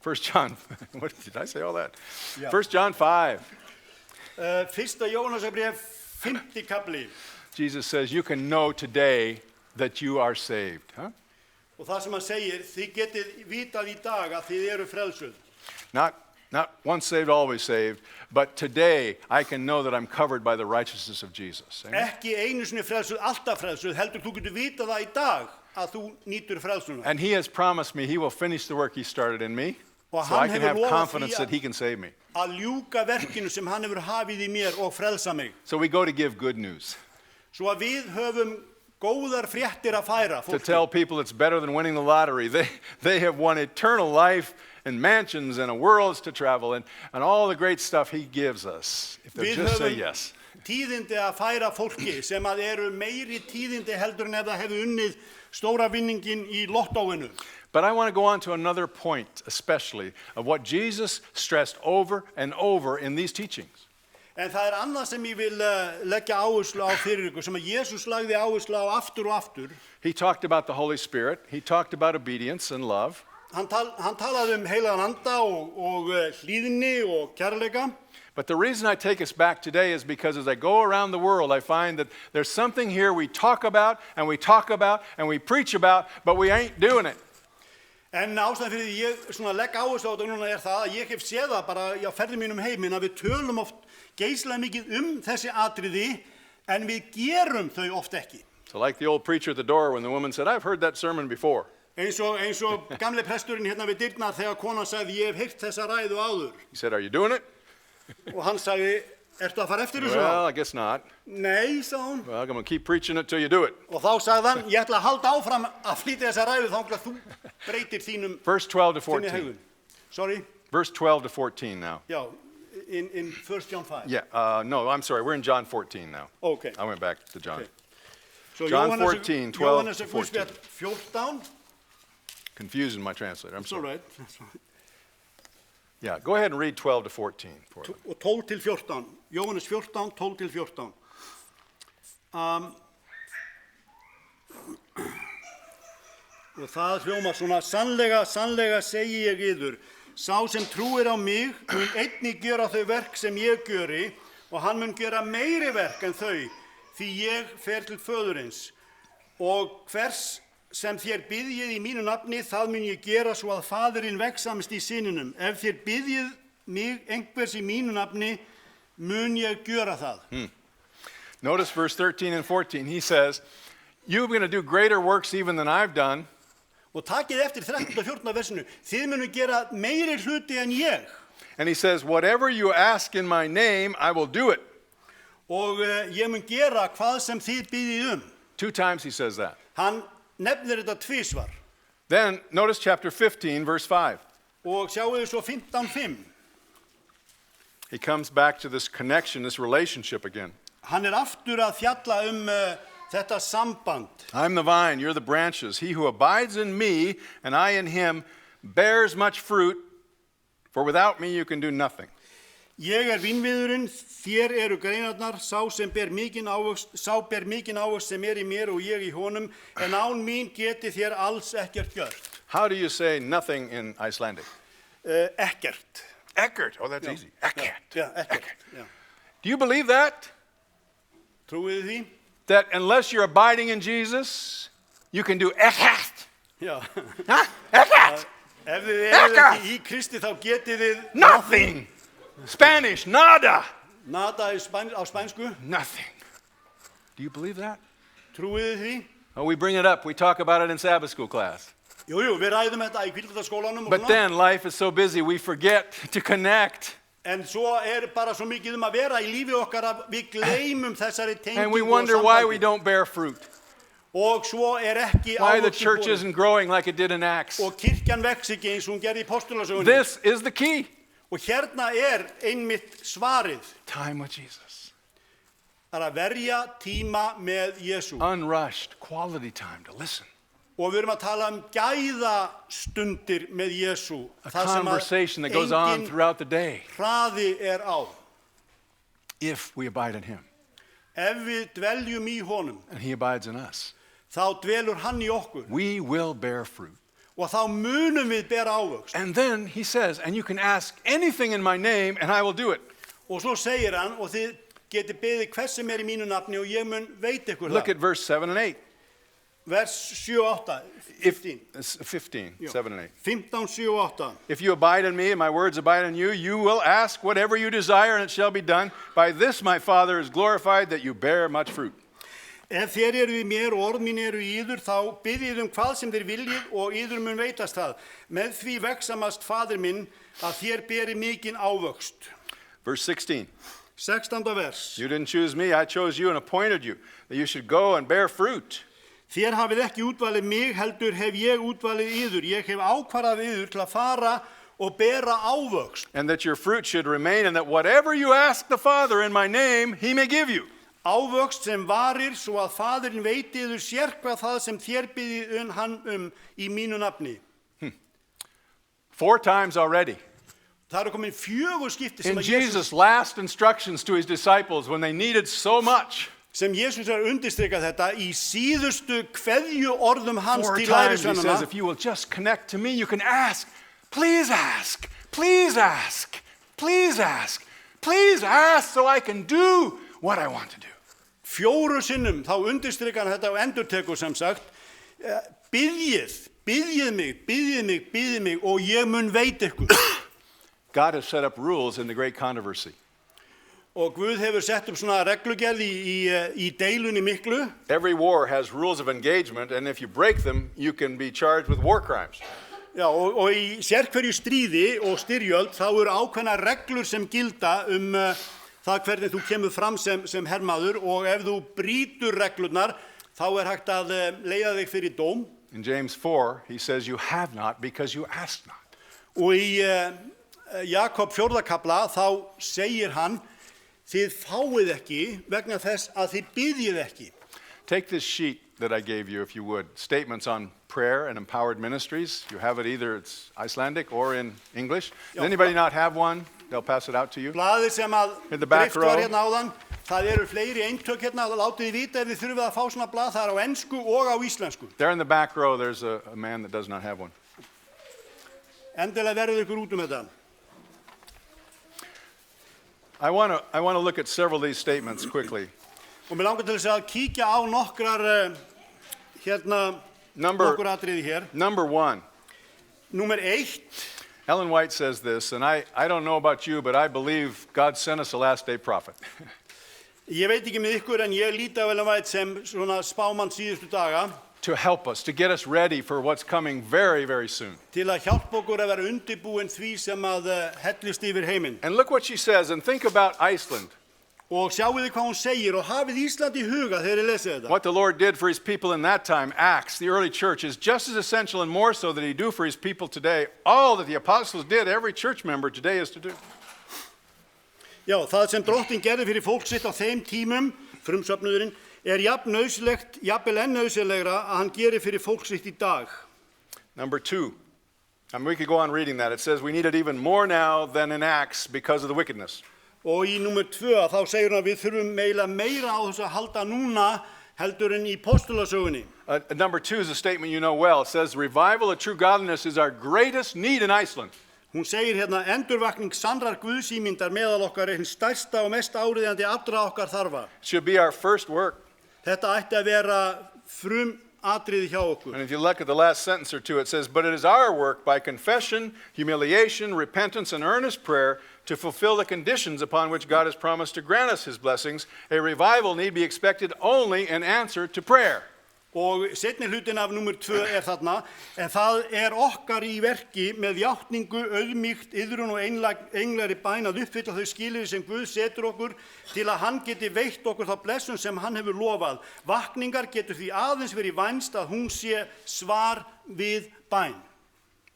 Speaker 1: 1 John, what did I say all that?
Speaker 2: Yeah.
Speaker 1: 1 John 5,
Speaker 2: Fyrsta Jóhannesarbréf 5. kapli.
Speaker 1: Jesus says, you can know today that you are saved. Huh?
Speaker 2: Og það sem hann segir, þið getið vitað í dag að þið eru frelsuð.
Speaker 1: Not once saved, always saved, but today I can know that I'm covered by the righteousness of Jesus. Amen?
Speaker 2: Ekki einu sinni frelsuð, alltaf frelsuð, heldur þú getur vitað það í dag að þú nýtur frelsuna.
Speaker 1: And he has promised me he will finish the work he started in me,
Speaker 2: Og
Speaker 1: so I
Speaker 2: hann
Speaker 1: can
Speaker 2: hefur
Speaker 1: have
Speaker 2: lofað
Speaker 1: confidence
Speaker 2: því
Speaker 1: that he can save me.
Speaker 2: að ljúka verkinu sem hann hefur hafið í mér og frelsa mig.
Speaker 1: So we go to give good news.
Speaker 2: svo að við höfum góðar fréttir að færa
Speaker 1: to
Speaker 2: fólki.
Speaker 1: tell people it's better than winning the lottery. They have won eternal life and mansions and worlds to travel and all the great stuff he gives us if they'll
Speaker 2: Við
Speaker 1: just say
Speaker 2: höfum
Speaker 1: yes.
Speaker 2: tíðindi að færa fólki sem að eru meiri tíðindi heldur en ef það hefði unnið stóra vinningin í lottóinu.
Speaker 1: But I want to go on to another point, especially, of what Jesus stressed over and over in these teachings.
Speaker 2: En það annað sem ég vil leggja áherslu á fyrir ykkur, sem að Jesús lagði áherslu á aftur og aftur.
Speaker 1: He talked about the Holy Spirit. He talked about obedience and love.
Speaker 2: Hann talaði heilagan anda og hlýðni og kærleika.
Speaker 1: But the reason I take us back today is because as I go around the world, I find that there's something here we talk about and we talk about and we preach about, but we ain't doing it.
Speaker 2: En ástæðan fyrir því ég svona legg áherslu á þetta núna það að ég hef séð það bara á ferðum mínum heiminn að við tölum oft geislega mikið þessi atriði en við gerum þau oft ekki.
Speaker 1: So like the old preacher at the door when the woman said, I've heard that sermon before.
Speaker 2: Eins og gamli presturinn hérna við dyrnar þegar konan sagði ég hef heyrt þessa ræðu áður.
Speaker 1: He said, are you doing it?
Speaker 2: Og hann sagði, ertu að fara eftir þessu?
Speaker 1: Well, I guess not.
Speaker 2: Nei, sagði hún.
Speaker 1: Well, I'm going to keep preaching it till you do it.
Speaker 2: Og þá sagði hann, ég ætla að halda áfram að flytja þessa ræðu þangað þú breytir þínum
Speaker 1: Verse 12 to
Speaker 2: þinni
Speaker 1: 14.
Speaker 2: hegðun. Sorry?
Speaker 1: Verse 12 to 14 now.
Speaker 2: Já, in 1 John 5.
Speaker 1: Yeah, no, I'm sorry. We're in John 14 now.
Speaker 2: Okay.
Speaker 1: I went back to John.
Speaker 2: Okay. So
Speaker 1: John 14, 12 to 14.
Speaker 2: Guðspjall 14.
Speaker 1: Confusing my translator. I'm
Speaker 2: That's all
Speaker 1: sorry.
Speaker 2: right. That's all right.
Speaker 1: Yeah, go ahead and read 12 to 14 for me.
Speaker 2: Og 12 til 14. Jóhannes 14, 12 til 14. Og það hljómar svona, sannlega segi ég yður, sá sem trúir á mig mun einnig gera þau verk sem ég gjöri og hann mun gera meiri verk en þau, því ég fer til föðurins. Og hvers sem þér biðjið í mínu nafni, það mun ég gera svo að faðirinn vegsamist í syninum. Ef þér biðjið mig einhvers í mínu nafni, mun ég gjöra það.
Speaker 1: Notice verse 13 and 14. He says, you're going to do greater works even than I've done.
Speaker 2: Og takið eftir 13 og 14 versinu, þið munum gera meiri hluti en ég.
Speaker 1: And he says, whatever you ask in my name, I will do it.
Speaker 2: Og ég mun gera hvað sem þið biðjið
Speaker 1: 2 times he says that.
Speaker 2: Hann nefnir þetta tvisvar.
Speaker 1: Then notice chapter 15, verse 5.
Speaker 2: Og sjáu þið svo 15:5.
Speaker 1: He comes back to this connection, this relationship again.
Speaker 2: Hann aftur að fjalla þetta samband.
Speaker 1: I'm the vine, you're the branches. He who abides in me and I in him bears much fruit, for without me you can do nothing.
Speaker 2: Ég vínviðurinn, þér eru greinarnar, sá ber mikinn ávöxt sem í mér og ég í honum, en án mín geti þér alls ekkert gjört.
Speaker 1: How do you say nothing in Icelandic?
Speaker 2: Ekkert.
Speaker 1: Ekkert. Oh, that's easy. Ekkert.
Speaker 2: Já, ekkert. Já.
Speaker 1: Do you believe that?
Speaker 2: Trúið þið því?
Speaker 1: That unless you're abiding in Jesus, you can do ekkert.
Speaker 2: Já.
Speaker 1: Huh? Ekkert.
Speaker 2: Ef þið eru ekki í Kristi þá getið þið
Speaker 1: Nothing. Spanish, nada.
Speaker 2: Nada á spænsku.
Speaker 1: Nothing. Do you believe that?
Speaker 2: Trúið þið því?
Speaker 1: Oh, we bring it up. We talk about it in Sabbath school class.
Speaker 2: Jú, við ræðum þetta í hvíldarskólanum og
Speaker 1: But then life is so busy, we forget to connect.
Speaker 2: En svo bara svo mikið að vera í lífi okkar að við gleymum þessari tengingu
Speaker 1: And we
Speaker 2: og
Speaker 1: wonder why we
Speaker 2: sambandi.
Speaker 1: don't bear fruit.
Speaker 2: Og svo ekki
Speaker 1: Why the
Speaker 2: ávöxtur
Speaker 1: church
Speaker 2: borinn.
Speaker 1: isn't growing like it did in Acts.
Speaker 2: Og kirkjan vex ekki eins og hún gerði í postulasögunni.
Speaker 1: This is the key.
Speaker 2: Og hérna einmitt svarið.
Speaker 1: Time with Jesus.
Speaker 2: Það að verja tíma með Jesú.
Speaker 1: Unrushed, quality time to listen.
Speaker 2: Og við erum að tala gæðastundir með Jesú.
Speaker 1: A conversation that goes on throughout the day.
Speaker 2: Hraði á.
Speaker 1: If we abide in him.
Speaker 2: Ef við dveljum í honum,
Speaker 1: And he abides in us.
Speaker 2: þá dvelur hann í okkur.
Speaker 1: We will bear fruit.
Speaker 2: Og þá munum við bera ávöxt.
Speaker 1: And then he says, and you can ask anything in my name and I will do it.
Speaker 2: Og svo segir hann, og þið geti beðið hvers sem í mínu nafni og ég mun veit ykkur
Speaker 1: Look
Speaker 2: það.
Speaker 1: at verse 7 and 8.
Speaker 2: Vers 7 og 8, 15.
Speaker 1: 15,
Speaker 2: Já.
Speaker 1: 7 and 8.
Speaker 2: 15, 7 og 8.
Speaker 1: If you abide in me and my words abide in you, you will ask whatever you desire and it shall be done. By this my Father is glorified that you bear much fruit.
Speaker 2: Ef þér eru í mér og orð mín eru í yður, þá biðið hvað sem þér viljið og yður mun veitast það. Með því vexamast faðir minn að þér beri mikinn ávöxt.
Speaker 1: Verse 16.
Speaker 2: 16. vers.
Speaker 1: You didn't choose me, I chose you and appointed you, that you should go and bear fruit.
Speaker 2: Þér hafið ekki útvalið mig, heldur hef ég útvalið yður. Ég hef ákvarðað yður til að fara og bera ávöxt.
Speaker 1: And that your fruit should remain, and that whatever you ask the Father in my name, he may give you.
Speaker 2: Ávöxt sem varir svo að Faðirinn veiti yður sérkvað það sem þér biðið hann í mínu nafni.
Speaker 1: 4 times already.
Speaker 2: Það eru komin 4 skipti sem
Speaker 1: In
Speaker 2: að
Speaker 1: Jesus' last instructions to his disciples when they needed so much.
Speaker 2: sem Jesús undirstrikað þetta í síðustu kveðju orðum hans
Speaker 1: 4
Speaker 2: til
Speaker 1: times he
Speaker 2: lærisveinanna.
Speaker 1: says, if you will just connect to me, you can ask. Please ask. Please ask. Please ask. Please ask so I can do what I want to do.
Speaker 2: 4 sinnum þá undirstrikar hann þetta og endurtekur sem sagt, biðjið mig og ég mun veita ykkur.
Speaker 1: God has set up rules in the great controversy.
Speaker 2: Og Guð hefur sett upp svona reglugerð í deilunni miklu.
Speaker 1: Every war has rules of engagement, and if you break them, you can be charged with war crimes.
Speaker 2: Já, og í sérhverju stríði og styrjöld þá eru ákveðna reglur sem gilda það hvernig þú kemur fram sem hermaður, og ef þú brýtur reglurnar þá hægt að leiða þig fyrir dóm.
Speaker 1: In James 4, he says, you have not because you ask not.
Speaker 2: Og í Jakob 4. kafla þá segir hann, þið fáið ekki vegna þess að þið biðjið ekki.
Speaker 1: Take this sheet that I gave you, if you would. Statements on prayer and empowered ministries. You have it either it's Icelandic or in English. Does anybody not have one? They'll pass it out to you.
Speaker 2: Blaðið sem að
Speaker 1: In the back
Speaker 2: dreift var
Speaker 1: row.
Speaker 2: hérna áðan, það eru fleiri eintök hérna, látið þið vita ef þið þurfið að fá svona blað, það er á ensku og á íslensku.
Speaker 1: There in the back row, there's a man that does not have one.
Speaker 2: Endilega verður ykkur út þetta.
Speaker 1: I want to look at several of these statements quickly.
Speaker 2: Og mér langar til þess að kíkja á nokkrar nokkur atriði hér.
Speaker 1: Number 1.
Speaker 2: Númer 1.
Speaker 1: Ellen White says this, and I don't know about you, but I believe God sent us a last day prophet.
Speaker 2: Ég veit ekki með ykkur en ég líti á Ellen White sem svona spámann síðustu daga.
Speaker 1: To help us, to get us ready for what's coming very, very soon.
Speaker 2: Til að hjálpa okkur að vera undirbúin því sem að hellist yfir heiminn.
Speaker 1: And look what she says, and think about Iceland.
Speaker 2: Og sjáu þið hvað hún segir og hafið Ísland í huga þegar þið lesið þetta.
Speaker 1: What the Lord did for his people in that time, Acts, the early church, is just as essential and more so than he do for his people today. All that the apostles did, every church member today is to do.
Speaker 2: Já, það sem Drottinn gerði fyrir fólk sitt á þeim tímum, frumsöfnuðurinn, jafn nauðsynlegt, jafnvel enn nauðsynlegra að hann gerir fyrir fólk sitt í dag.
Speaker 1: Number 2, and we could go on reading that. It says we need it even more now than in Acts because of the wickedness.
Speaker 2: Og í númer 2 þá segir hann að við þurfum meira á þessu að halda núna heldur en í postulasögunni.
Speaker 1: Number 2 is a statement you know well. It says revival of true godliness is our greatest need in Iceland.
Speaker 2: Hún segir hérna, endurvakning sannrar guðsýmyndar meðal okkar hinn stærsta og mest áriðandi allra okkar þarfa.
Speaker 1: It should be our first work.
Speaker 2: Þetta ætti að vera atriði hjá okkur.
Speaker 1: And if you look at the last sentence or two, it says, but it is our work by confession, humiliation, repentance, and earnest prayer to fulfill the conditions upon which God has promised to grant us his blessings. A revival need be expected only in answer to prayer.
Speaker 2: Og seinni hlutin af númer 2 þarna, en það okkar í verki með játningu, auðmýkt, iðrun og einlægri bæn að uppfylla þau skilyrði sem Guð setur okkur til að hann geti veitt okkur þá blessun sem hann hefur lofað. Vakningar getur því aðeins verið vænst að hún sé svar við bæn.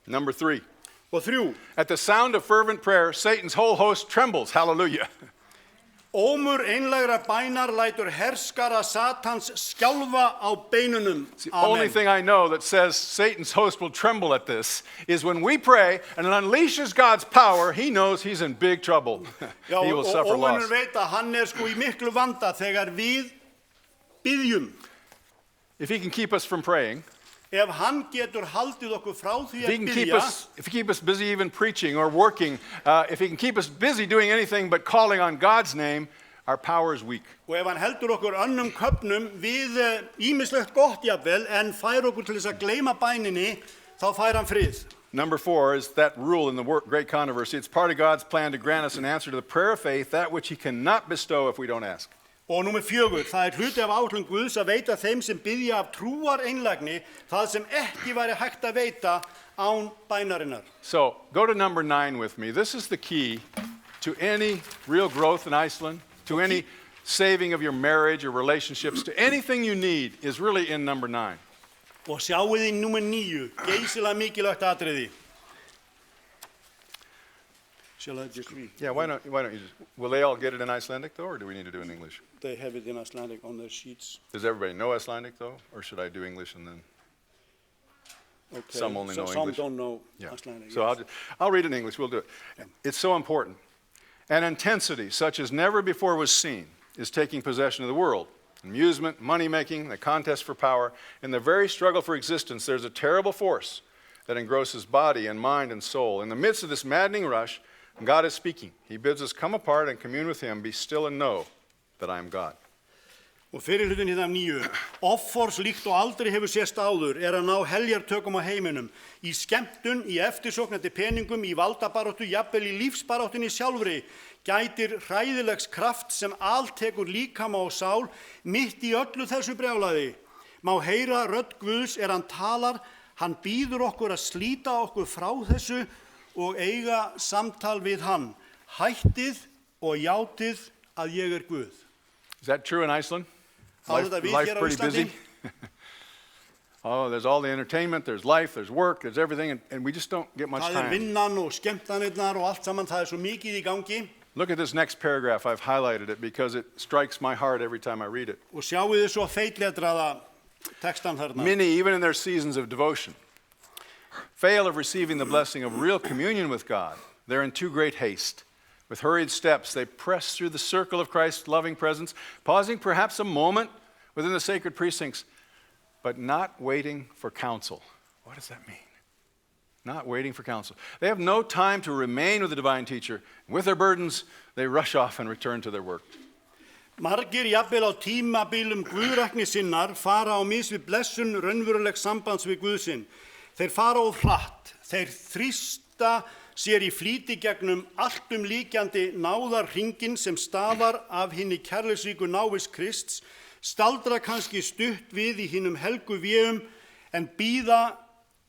Speaker 1: Number 3.
Speaker 2: Og 3.
Speaker 1: At the sound of fervent prayer, Satan's whole host trembles. Hallelujah.
Speaker 2: Ómur einlægra bænar lætur herskara Satans skjálfa á beinunum.
Speaker 1: The only thing I know that says Satan's host will tremble at this is when we pray and it unleashes God's power, he knows he's in big trouble.
Speaker 2: Já,
Speaker 1: he will suffer
Speaker 2: og
Speaker 1: loss.
Speaker 2: veit að hann sko í miklu vanda þegar við biðjum.
Speaker 1: If he can keep us from praying,
Speaker 2: Ef hann getur haldið okkur frá því
Speaker 1: if he
Speaker 2: að
Speaker 1: can keep
Speaker 2: biðja,
Speaker 1: us, if he keep us busy even preaching or working, if he can keep us busy doing anything but calling on God's name, our power is weak.
Speaker 2: og ef hann heldur okkur önnum köfnum við ýmislegt gott jafnvel, en fær okkur til þess að gleyma bæninni, þá fær hann frið.
Speaker 1: Number 4 is that rule in the great controversy. It's part of God's plan to grant us an answer to the prayer of faith, that which he cannot bestow if we don't ask.
Speaker 2: Og númer 4, það hluti af áætlun Guðs að veita þeim sem biðja af trúar einlægni það sem ekki væri hægt að veita án bænarinnar.
Speaker 1: So go to number 9 with me. This is the key to any real growth in Iceland, to any saving of your marriage or relationships, to anything you need is really in number 9.
Speaker 2: Og sjáuð í númer 9, geysilega mikilvægt atriði. Shall I just read?
Speaker 1: Yeah, why don't you just, will they all get it in Icelandic though, or do we need to do it in English?
Speaker 2: They have it in Icelandic on their sheets.
Speaker 1: Does everybody know Icelandic though, or should I do English and then?
Speaker 2: Okay.
Speaker 1: Some only know
Speaker 2: Some
Speaker 1: English.
Speaker 2: don't know
Speaker 1: Yeah.
Speaker 2: Icelandic.
Speaker 1: So
Speaker 2: yes.
Speaker 1: I'll read it in English, we'll do it. It's so important. An intensity such as never before was seen is taking possession of the world. Amusement, money-making, the contest for power, in the very struggle for existence, there's a terrible force that engrosses body and mind and soul. In the midst of this maddening rush, God is speaking. He bids us come apart and commune with him, be still and know that I am God.
Speaker 2: Og fyrir hlutin hérna 9. Offors líkt og aldrei hefur sést áður að ná heljartökum á heiminum. Í skemmtun, í eftirsóknandi peningum, í valdabaráttu, jafnvel í lífsbaráttunni sjálfri, gætir hræðilegs kraft sem altekur líkama og sál mitt í öllu þessu brjálæði. Má heyra rödd Guðs hann talar, hann býður okkur að slíta okkur frá þessu og eiga samtal við hann. Hættið og játið að ég Guð.
Speaker 1: Is that true in Iceland?
Speaker 2: Life's
Speaker 1: pretty busy. Oh, there's all the entertainment, there's life, there's work, there's everything, and we just don't get much
Speaker 2: Það
Speaker 1: time.
Speaker 2: vinnan og skemmtanirnar og allt saman, það svo mikið í gangi.
Speaker 1: Look at this next paragraph. I've highlighted it because it strikes my heart every time I read it.
Speaker 2: Og sjáu þið svo feitletraða textan þarna.
Speaker 1: Many, even in their seasons of devotion, fail of receiving the blessing of real communion with God. They're in too great haste. With hurried steps, they press through the circle of Christ's loving presence, pausing perhaps a moment within the sacred precincts, but not waiting for counsel. What does that mean? Not waiting for counsel. They have no time to remain with the divine teacher. With their burdens, they rush off and return to their work.
Speaker 2: Margir jafnvel á tímabilum guðrækni sinnar fara á mis við blessun raunverulegs sambands við Guðsinn. Þeir fara of hratt, þeir þrýsta sér í flýti gegnum alltum líkjandi náðarhringinn sem stafar af hinni kærleiksríku návist Krists, staldra kannski stutt við í hinum helgu vegum en bíða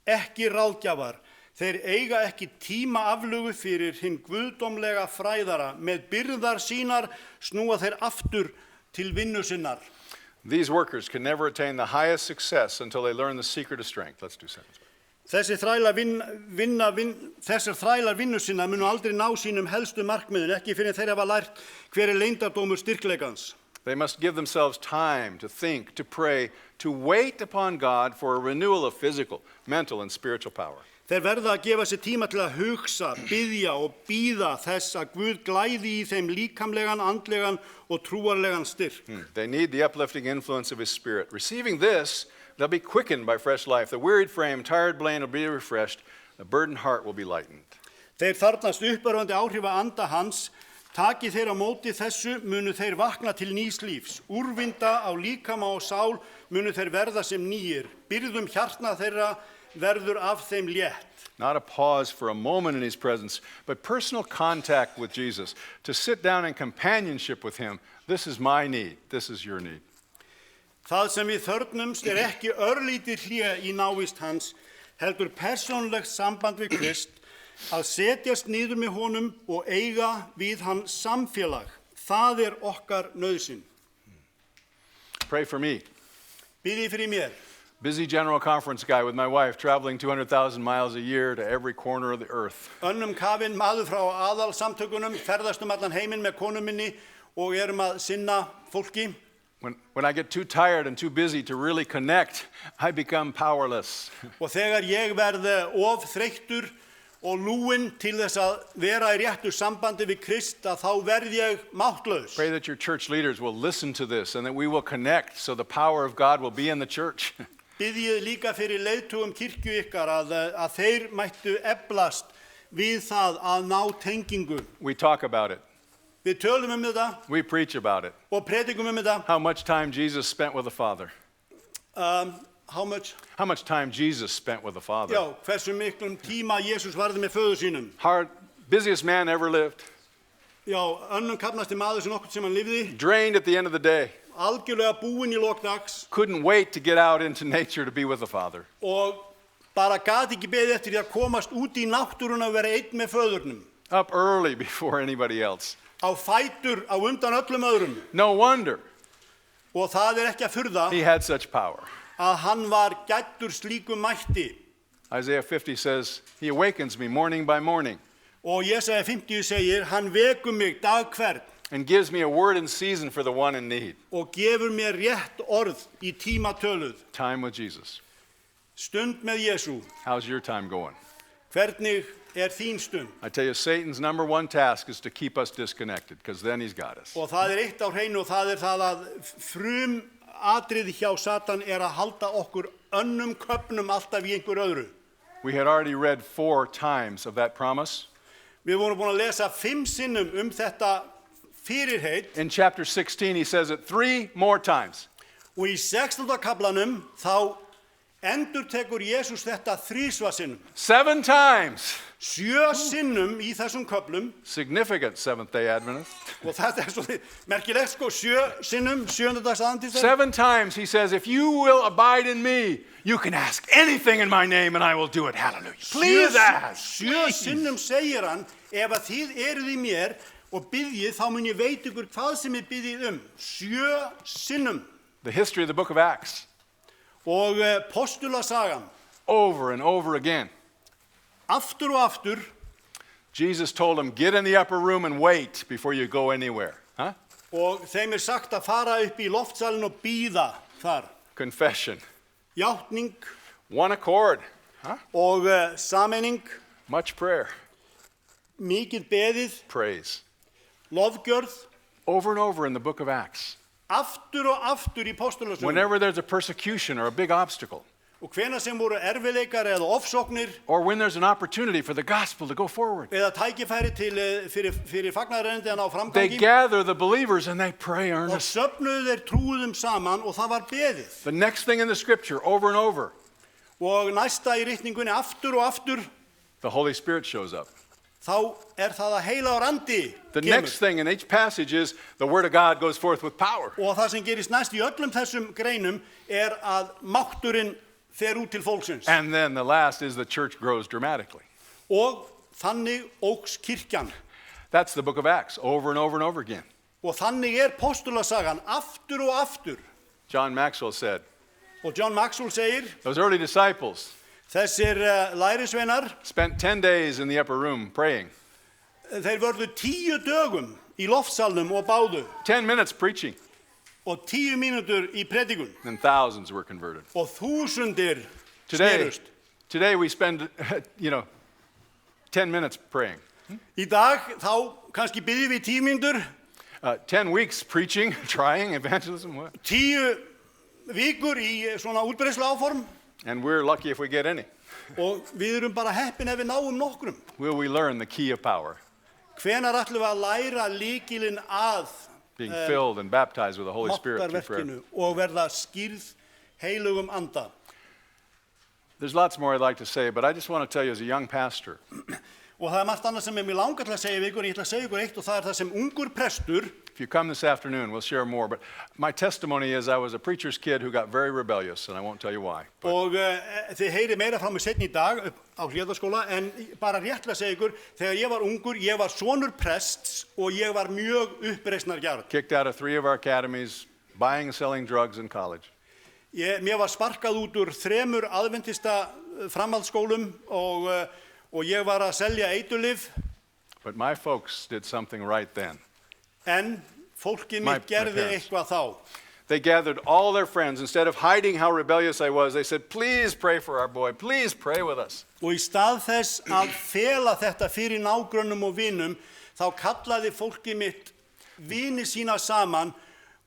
Speaker 2: ekki ráðgjafar. Þeir eiga ekki tíma aflögu fyrir hinn guðdómlega fræðara. Með byrðar sínar snúa þeir aftur til vinnu sinnar.
Speaker 1: These workers can never attain the highest success until they learn the secret of strength. Let's do sentence.
Speaker 2: Þessir þrælar vinnu sinna munu aldrei ná sínum helstu markmiðum, ekki fyrir þeir hafa lært hver leyndardómur styrkleikans.
Speaker 1: They must give themselves time to think, to pray, to wait upon God for a renewal of physical, mental, and spiritual power.
Speaker 2: Þeir verða að gefa sér tíma til að hugsa, biðja og bíða þess að Guð glæði í þeim líkamlegan, andlegan og trúarlegan styrk.
Speaker 1: They need the uplifting influence of his spirit. Receiving this, they'll be quickened by fresh life. The wearied frame, tired brain will be refreshed. The burdened heart will be lightened.
Speaker 2: Þeir þarfnast uppörvandi áhrifa anda hans. Taki þeir á móti þessu munu þeir vakna til nýs lífs. Úrvinda á líkama og sál munu þeir verða sem nýir. Byrðum hjartna þeirra verður af þeim létt.
Speaker 1: Not a pause for a moment in his presence, but personal contact with Jesus. To sit down in companionship with him. This is my need. This is your need.
Speaker 2: Það sem við þörfnumst ekki örlítið hlé í návist hans, heldur persónlegt samband við Krist, að setjast niður með honum og eiga við hann samfélag. Það okkar nauðsyn.
Speaker 1: Pray for me.
Speaker 2: Biðið fyrir mér.
Speaker 1: Busy general conference guy with my wife, traveling 200,000 miles a year to every corner of the earth.
Speaker 2: Önnum kafinn maður frá aðalsamtökunum, ferðast allan heiminn með konu minni og að sinna fólki.
Speaker 1: When I get too tired and too busy to really connect, I become powerless.
Speaker 2: Og þegar ég verð of þreyttur og lúinn til þess að vera í réttu sambandi við Krist, að þá verð ég máttlaus.
Speaker 1: Pray that your church leaders will listen to this and that we will connect so the power of God will be in the church.
Speaker 2: Biðjið líka fyrir leiðtogum kirkju ykkar að þeir mættu eflast við það að ná tengingu.
Speaker 1: We talk about it.
Speaker 2: Við tölum þetta
Speaker 1: We preach about it.
Speaker 2: og predikum þetta.
Speaker 1: How much time Jesus spent with the Father.
Speaker 2: How much?
Speaker 1: How much time Jesus spent with the Father.
Speaker 2: Já, hversu miklum tíma Jesus varði með föður sínum.
Speaker 1: Busiest man ever lived.
Speaker 2: Já, önnum kafnasti maður sem nokkuð sem hann lifði.
Speaker 1: Drained at the end of the day.
Speaker 2: Algjörlega búinn í lok dags.
Speaker 1: Couldn't wait to get out into nature to be with the Father.
Speaker 2: Og bara gat ekki beðið eftir því að komast út í náttúruna og vera einn með föðurnum.
Speaker 1: up early before anybody else.
Speaker 2: á fætur á undan öllum öðrum.
Speaker 1: No wonder
Speaker 2: Og það er ekki að furða
Speaker 1: he had such power.
Speaker 2: að hann var gæddur slíkum mætti.
Speaker 1: Isaiah 50 says, he awakens me morning by morning
Speaker 2: Og Jesaja 50 segir, hann vekur mig dag hvern
Speaker 1: and gives me a word in season for the one in need.
Speaker 2: og gefur mér rétt orð í tíma töluð.
Speaker 1: Time with Jesus.
Speaker 2: Stund með Jesú.
Speaker 1: How's your time going?
Speaker 2: Hvernig er þín stund?
Speaker 1: I tell you, Satan's number one task is to keep us disconnected, because then he's got us.
Speaker 2: Og það er eitt á hreinu og það er það að frum atriði hjá Satan er að halda okkur önnum köpnum alltaf í einhver öðru.
Speaker 1: We had already read 4 times of that promise.
Speaker 2: Við vorum búin að lesa 5 sinnum þetta fyrirheit
Speaker 1: In chapter 16, he says it 3 more times.
Speaker 2: og í 16. kaplanum þá endurtekur Jesús þetta 3 sinnum.
Speaker 1: 7 times.
Speaker 2: 7 sinnum í þessum köplum
Speaker 1: Significant Seventh-day Adventist.
Speaker 2: og þetta er svo merkilegt 7 sinnum, 7. dags aðventistar.
Speaker 1: 7 times he says, if you will abide in me, you can ask anything in my name and I will do it. Hallelujah. Please ask.
Speaker 2: 7 sinnum segir hann, ef að þið eruð í mér og biðjið, þá mun ég veit ykkur hvað sem þið biðjið 7 sinnum.
Speaker 1: The history of the book of Acts,
Speaker 2: Og postulasagan,
Speaker 1: over and over again.
Speaker 2: aftur og aftur,
Speaker 1: Jesus told them, get in the upper room and wait before you go anywhere. Huh?
Speaker 2: og þeim er sagt að fara upp í loftsalinn og bíða þar.
Speaker 1: Confession.
Speaker 2: Játning
Speaker 1: One accord. Huh?
Speaker 2: og sameining,
Speaker 1: Much prayer.
Speaker 2: mikið beðið,
Speaker 1: Praise.
Speaker 2: lofgjörð,
Speaker 1: Over and over in the book of Acts.
Speaker 2: aftur og aftur í postulasögun.
Speaker 1: Whenever there's a persecution or a big obstacle,
Speaker 2: Og hvenær sem voru erfiðleikar eða ofsóknir
Speaker 1: or when there's an opportunity for the gospel to go forward,
Speaker 2: eða tækifæri fyrir fagnaðarendi að ná
Speaker 1: they
Speaker 2: framgangi,
Speaker 1: gather the believers and they pray
Speaker 2: og
Speaker 1: earnestly.
Speaker 2: söfnuðu þeir trúðum saman og það var beðið.
Speaker 1: The next thing in the scripture, over and over,
Speaker 2: Og næsta í ritningunni aftur og aftur,
Speaker 1: the Holy Spirit shows up.
Speaker 2: þá er það að heilagur andi
Speaker 1: The
Speaker 2: kemur.
Speaker 1: next thing in each passage is the word of God goes forth with power.
Speaker 2: Og það sem gerist næst í öllum þessum greinum er að mátturinn fer út til fólksins.
Speaker 1: And then the last is the church grows dramatically.
Speaker 2: Og þannig óks kirkjan.
Speaker 1: That's the book of Acts, over and over and over again.
Speaker 2: Og þannig er postulasagan aftur og aftur.
Speaker 1: John Maxwell said,
Speaker 2: Og John Maxwell segir,
Speaker 1: those early disciples
Speaker 2: þessir lærisveinar,
Speaker 1: spent 10 days in the upper room praying,
Speaker 2: þeir vörðu 10 dögum í loftsalnum og báðu
Speaker 1: 10 minutes preaching,
Speaker 2: og 10 mínútur í predikun
Speaker 1: and thousands were converted.
Speaker 2: og þúsundir
Speaker 1: Today,
Speaker 2: snerust.
Speaker 1: today we spend, 10 minutes praying,
Speaker 2: Í dag þá kannski byggjum við 10 mínútur,
Speaker 1: 10 weeks preaching, trying evangelism, what?
Speaker 2: 10 vikur í svona útbreiðslu áform
Speaker 1: And we're lucky if we get any.
Speaker 2: og við erum bara heppin ef við náum nokkrum.
Speaker 1: Will we learn the key of power,
Speaker 2: Hvenær ætlum við að læra lykilinn að
Speaker 1: being filled and baptized with the Holy Spirit through prayer?
Speaker 2: máttarverkinu og verða skýrð heilugum anda?
Speaker 1: There's lots more I'd like to say, but I just want to tell you as a young pastor,
Speaker 2: Og það er margt annað sem ég langar til að segja við ykkur, en ég ætla að segja ykkur eitt og það er það sem ungur prestur.
Speaker 1: if you come this afternoon, we'll share more. But my testimony is I was a preacher's kid who got very rebellious, and I won't tell you why. But
Speaker 2: Og þið heyri meira frá mig setni í dag upp á Hlíðarskóla, en bara réttlega að segja ykkur, þegar ég var ungur, ég var sonur prests og ég var mjög uppreisnargjörn.
Speaker 1: kicked out of 3 of our academies, buying and selling drugs in college.
Speaker 2: Mér var sparkað út úr 3 aðventista framhaldsskólum og ég var að selja eiturlyf,
Speaker 1: But my folks did something right then.
Speaker 2: en fólkið
Speaker 1: My
Speaker 2: mitt gerði
Speaker 1: parents.
Speaker 2: eitthvað þá.
Speaker 1: They gathered all their friends. Instead of hiding how rebellious I was, they said, please pray for our boy. Please pray with us.
Speaker 2: Og í stað þess að fela þetta fyrir nágrönnum og vinum, þá kallaði fólkið mitt vini sína saman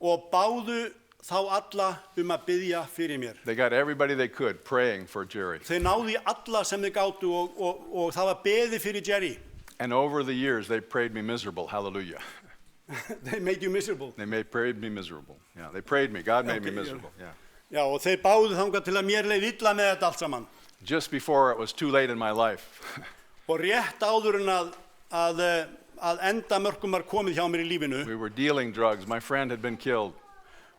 Speaker 2: og báðu þá alla að biðja fyrir mér.
Speaker 1: They got everybody they could praying for Jerry.
Speaker 2: Þeir náðu í alla sem þeir gátu og það var beðið fyrir Jerry.
Speaker 1: And over the years, they prayed me miserable. Hallelujah.
Speaker 2: They made you miserable.
Speaker 1: They prayed me miserable. Yeah, they prayed me. God made me
Speaker 2: Okay, yeah.
Speaker 1: miserable. Yeah.
Speaker 2: Já, og þeir báðu þangað til að mér leið illa með þetta allt saman.
Speaker 1: Just before it was too late in my life,
Speaker 2: Og rétt áður en að endamörkum var komið hjá mér í lífinu.
Speaker 1: we were dealing drugs. My friend had been killed.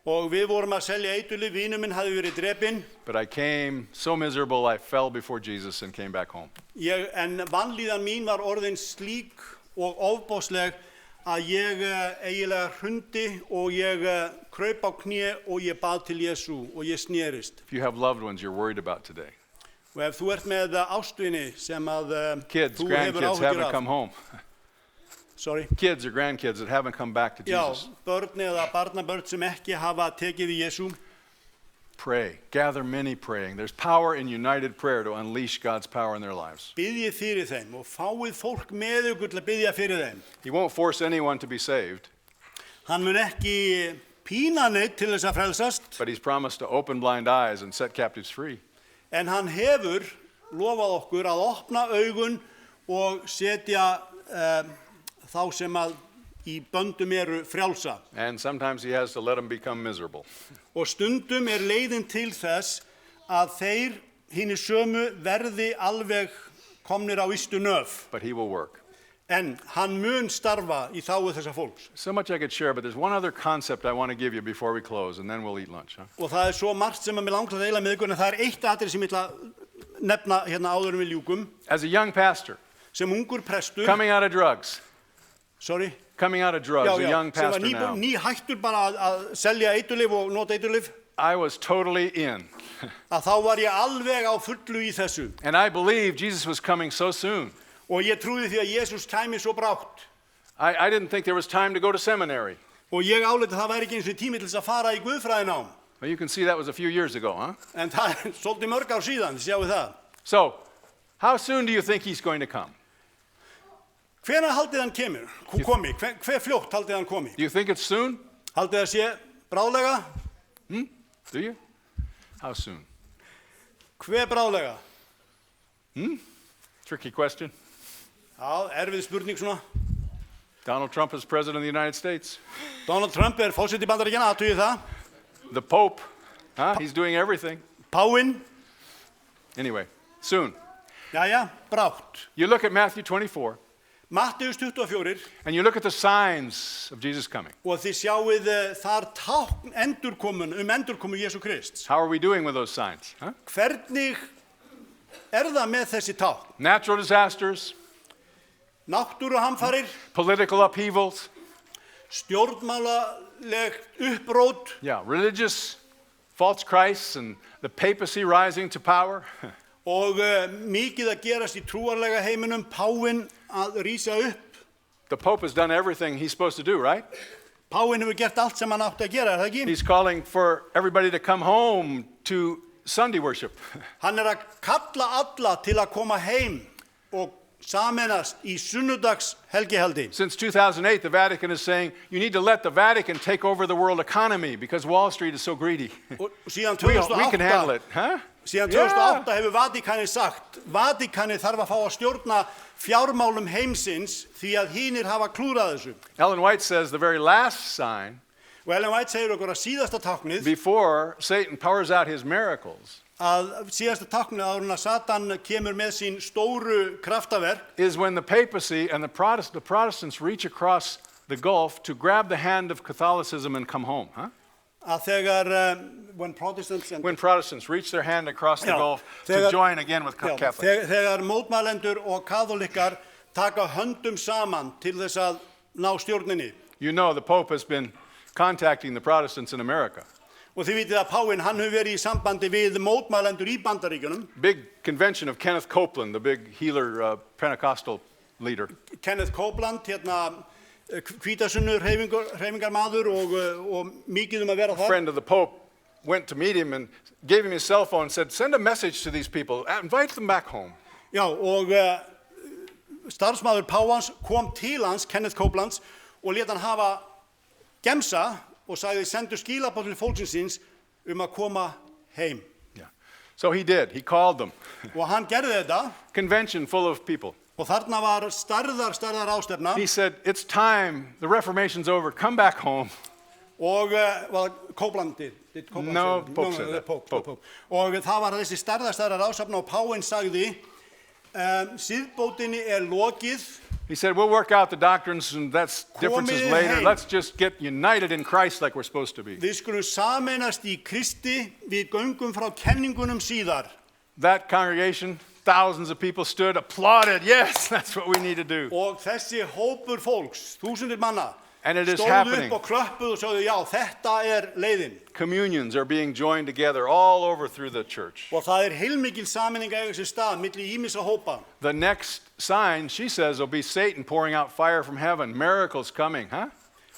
Speaker 2: og við vorum að selja eiturlyf, vinur minn hafði verið drepinn.
Speaker 1: But I came so miserable, I fell before Jesus and came back home.
Speaker 2: En vanlíðan mín var orðin slík og ofboðsleg að ég eiginlega hrundi og ég kraup á kné og ég bað til Jesú og ég snerist.
Speaker 1: If you have loved ones you're worried about today,
Speaker 2: Og ef þú ert með ástvini sem að
Speaker 1: kids,
Speaker 2: þú hefur
Speaker 1: grandkids
Speaker 2: áhyggjur
Speaker 1: haven't
Speaker 2: af.
Speaker 1: come home.
Speaker 2: Sorry.
Speaker 1: Kids or grandkids that haven't come back to
Speaker 2: Já,
Speaker 1: Jesus.
Speaker 2: börn eða barnabörn sem ekki hafa tekið í Jesú.
Speaker 1: Pray. Gather many praying. There's power in united prayer to unleash God's power in their lives.
Speaker 2: Biðjið fyrir þeim og fáið fólk með ykkur til að biðja fyrir þeim.
Speaker 1: He won't force anyone to be saved,
Speaker 2: Hann mun ekki pína neitt til þess að frelsast,
Speaker 1: but he's promised to open blind eyes and set captives free.
Speaker 2: en hann hefur lofað okkur að opna augun og setja þá sem að í böndum eru frjálsa.
Speaker 1: And sometimes he has to let them become miserable.
Speaker 2: Og stundum leiðin til þess að þeir hinir sömu verði alveg komnir á ystu nöf.
Speaker 1: But he will work.
Speaker 2: En hann mun starfa í þágu þessa fólks.
Speaker 1: So much I could share, but there's one other concept I want to give you before we close, and then we'll eat lunch. Huh?
Speaker 2: Og það svo margt sem að mér langar að deila með ykkur, en það eitt atriði sem ég ætla að nefna hérna áður en við ljúkum.
Speaker 1: As a young pastor,
Speaker 2: Sem ungur prestur,
Speaker 1: coming out of drugs,
Speaker 2: coming
Speaker 1: out of drugs, a young
Speaker 2: sem var
Speaker 1: pastor now,
Speaker 2: ný hættur bara að selja eiturlyf og nota eiturlyf,
Speaker 1: I was totally in.
Speaker 2: að þá var ég alveg á fullu í þessu.
Speaker 1: And I believed Jesus was coming so soon.
Speaker 2: Og ég trúði því að Jesús kæmi svo brátt.
Speaker 1: I didn't think there was time to go to seminary.
Speaker 2: Og ég áliti að það væri ekki eins og tími til þess að fara í guðfræðinám.
Speaker 1: Well, you can see that was a few years ago, huh?
Speaker 2: En það svolítið mörg ár síðan, sjáu það.
Speaker 1: So, how soon do you think he's going to come?
Speaker 2: Hvenær haldið hann komi? Hver fljótt haldið hann komi?
Speaker 1: Do you think it's soon?
Speaker 2: Haldið það sé bráðlega?
Speaker 1: Do you? How soon?
Speaker 2: Hver bráðlega?
Speaker 1: Tricky question.
Speaker 2: Já, erfið spurning svona.
Speaker 1: Donald Trump is president of the United States.
Speaker 2: Donald Trump fórseti Bandaríkjanna, athugið það.
Speaker 1: The Pope, he's doing everything.
Speaker 2: Páinn,
Speaker 1: Anyway, soon.
Speaker 2: jæja, brátt.
Speaker 1: You look at Matthew 24,
Speaker 2: Matteus 24
Speaker 1: and you look at the signs of Jesus coming.
Speaker 2: og þið sjáuð þar tákn endurkomu Jesú Krists.
Speaker 1: How are we doing with those signs? Huh?
Speaker 2: Hvernig það með þessi tákn?
Speaker 1: Natural disasters,
Speaker 2: Náttúruhamfarir,
Speaker 1: political upheavals,
Speaker 2: stjórnmálaleg upprót,
Speaker 1: religious false Christs and the papacy rising to power.
Speaker 2: og mikið að gerast í trúarlega heiminum, páinn að rísa upp.
Speaker 1: The Pope has done everything he's supposed to do, right?
Speaker 2: Páinn hefur gert allt sem hann átti að gera, það ekki?
Speaker 1: He's calling for everybody to come home to Sunday worship.
Speaker 2: Hann að kalla alla til að koma heim og sameinast í sunnudags helgihaldi.
Speaker 1: Since 2008, the Vatican is saying you need to let the Vatican take over the world economy because Wall Street is so greedy.
Speaker 2: Og síðan
Speaker 1: We can handle
Speaker 2: 2008,
Speaker 1: it, huh?
Speaker 2: síðan
Speaker 1: Yeah.
Speaker 2: 2008 hefur Vatíkanið sagt, Vatíkanið þarf að fá að stjórna fjármálum heimsins því að hinir hafa klúrað þessu.
Speaker 1: Ellen White says the very last sign
Speaker 2: Og Ellen White segir okkur að síðasta táknið,
Speaker 1: before Satan pours out his miracles
Speaker 2: að síðasta táknið áður en að Satan kemur með sín stóru kraftaverk,
Speaker 1: is when the papacy and the Protestants reach across the gulf to grab the hand of Catholicism and come home, huh?
Speaker 2: að þegar when Protestants and
Speaker 1: When Protestants reach their hand across the
Speaker 2: Já,
Speaker 1: gulf to
Speaker 2: þegar-
Speaker 1: join again with
Speaker 2: Já,
Speaker 1: Catholics.
Speaker 2: þegar mótmælendur og kaþólikkar taka höndum saman til þess að ná stjórninni.
Speaker 1: You know the Pope has been contacting the Protestants in America.
Speaker 2: Og þið vitið að Páinn, hann hefur verið í sambandi við mótmælendur í Bandaríkjunum.
Speaker 1: Big convention of Kenneth Copeland, the big healer Pentecostal leader.
Speaker 2: Kenneth Copeland, hérna hvítasunnu hreyfingarmaður og mikið að vera
Speaker 1: A
Speaker 2: þar.
Speaker 1: friend of the Pope went to meet him and gave him his cell phone and said, send a message to these people, invite them back home.
Speaker 2: Já, og starfsmaður Páfans kom til hans, Kenneth Copelands, og lét hann hafa gemsa og sagði sendu skilaboð til fólksins síns að koma heim.
Speaker 1: Yeah. So he did. He called them.
Speaker 2: Og hann gerði þetta.
Speaker 1: Convention full of people.
Speaker 2: Og þarna var stærðar ástefna
Speaker 1: He said, it's time. The Reformation's over. Come back home.
Speaker 2: og Copeland did Copeland
Speaker 1: No,
Speaker 2: say-
Speaker 1: Pope said that.
Speaker 2: Pope.
Speaker 1: Pope.
Speaker 2: Og það var þessi stærðar ástefna og Páinn sagði síðbótinni lokið
Speaker 1: He said, we'll work out the doctrines and that's differences
Speaker 2: Komið
Speaker 1: later.
Speaker 2: heim.
Speaker 1: Let's just get united in Christ like we're supposed to be.
Speaker 2: Við skulum sameinast í Kristi, við göngum frá kenningunum síðar.
Speaker 1: That congregation, thousands of people stood, applauded. Yes, that's what we need to do.
Speaker 2: Og þessi hópur fólks, þúsundir manna,
Speaker 1: And it is
Speaker 2: stóðu
Speaker 1: happening.
Speaker 2: upp og klöppuðu og sögðu, já, þetta leiðin.
Speaker 1: Communions are being joined together all over through the church.
Speaker 2: Og það heilmikil sameining að eiga sér stað milli ýmissa hópa.
Speaker 1: The next sign, she says, will be Satan pouring out fire from heaven. Miracles coming, huh?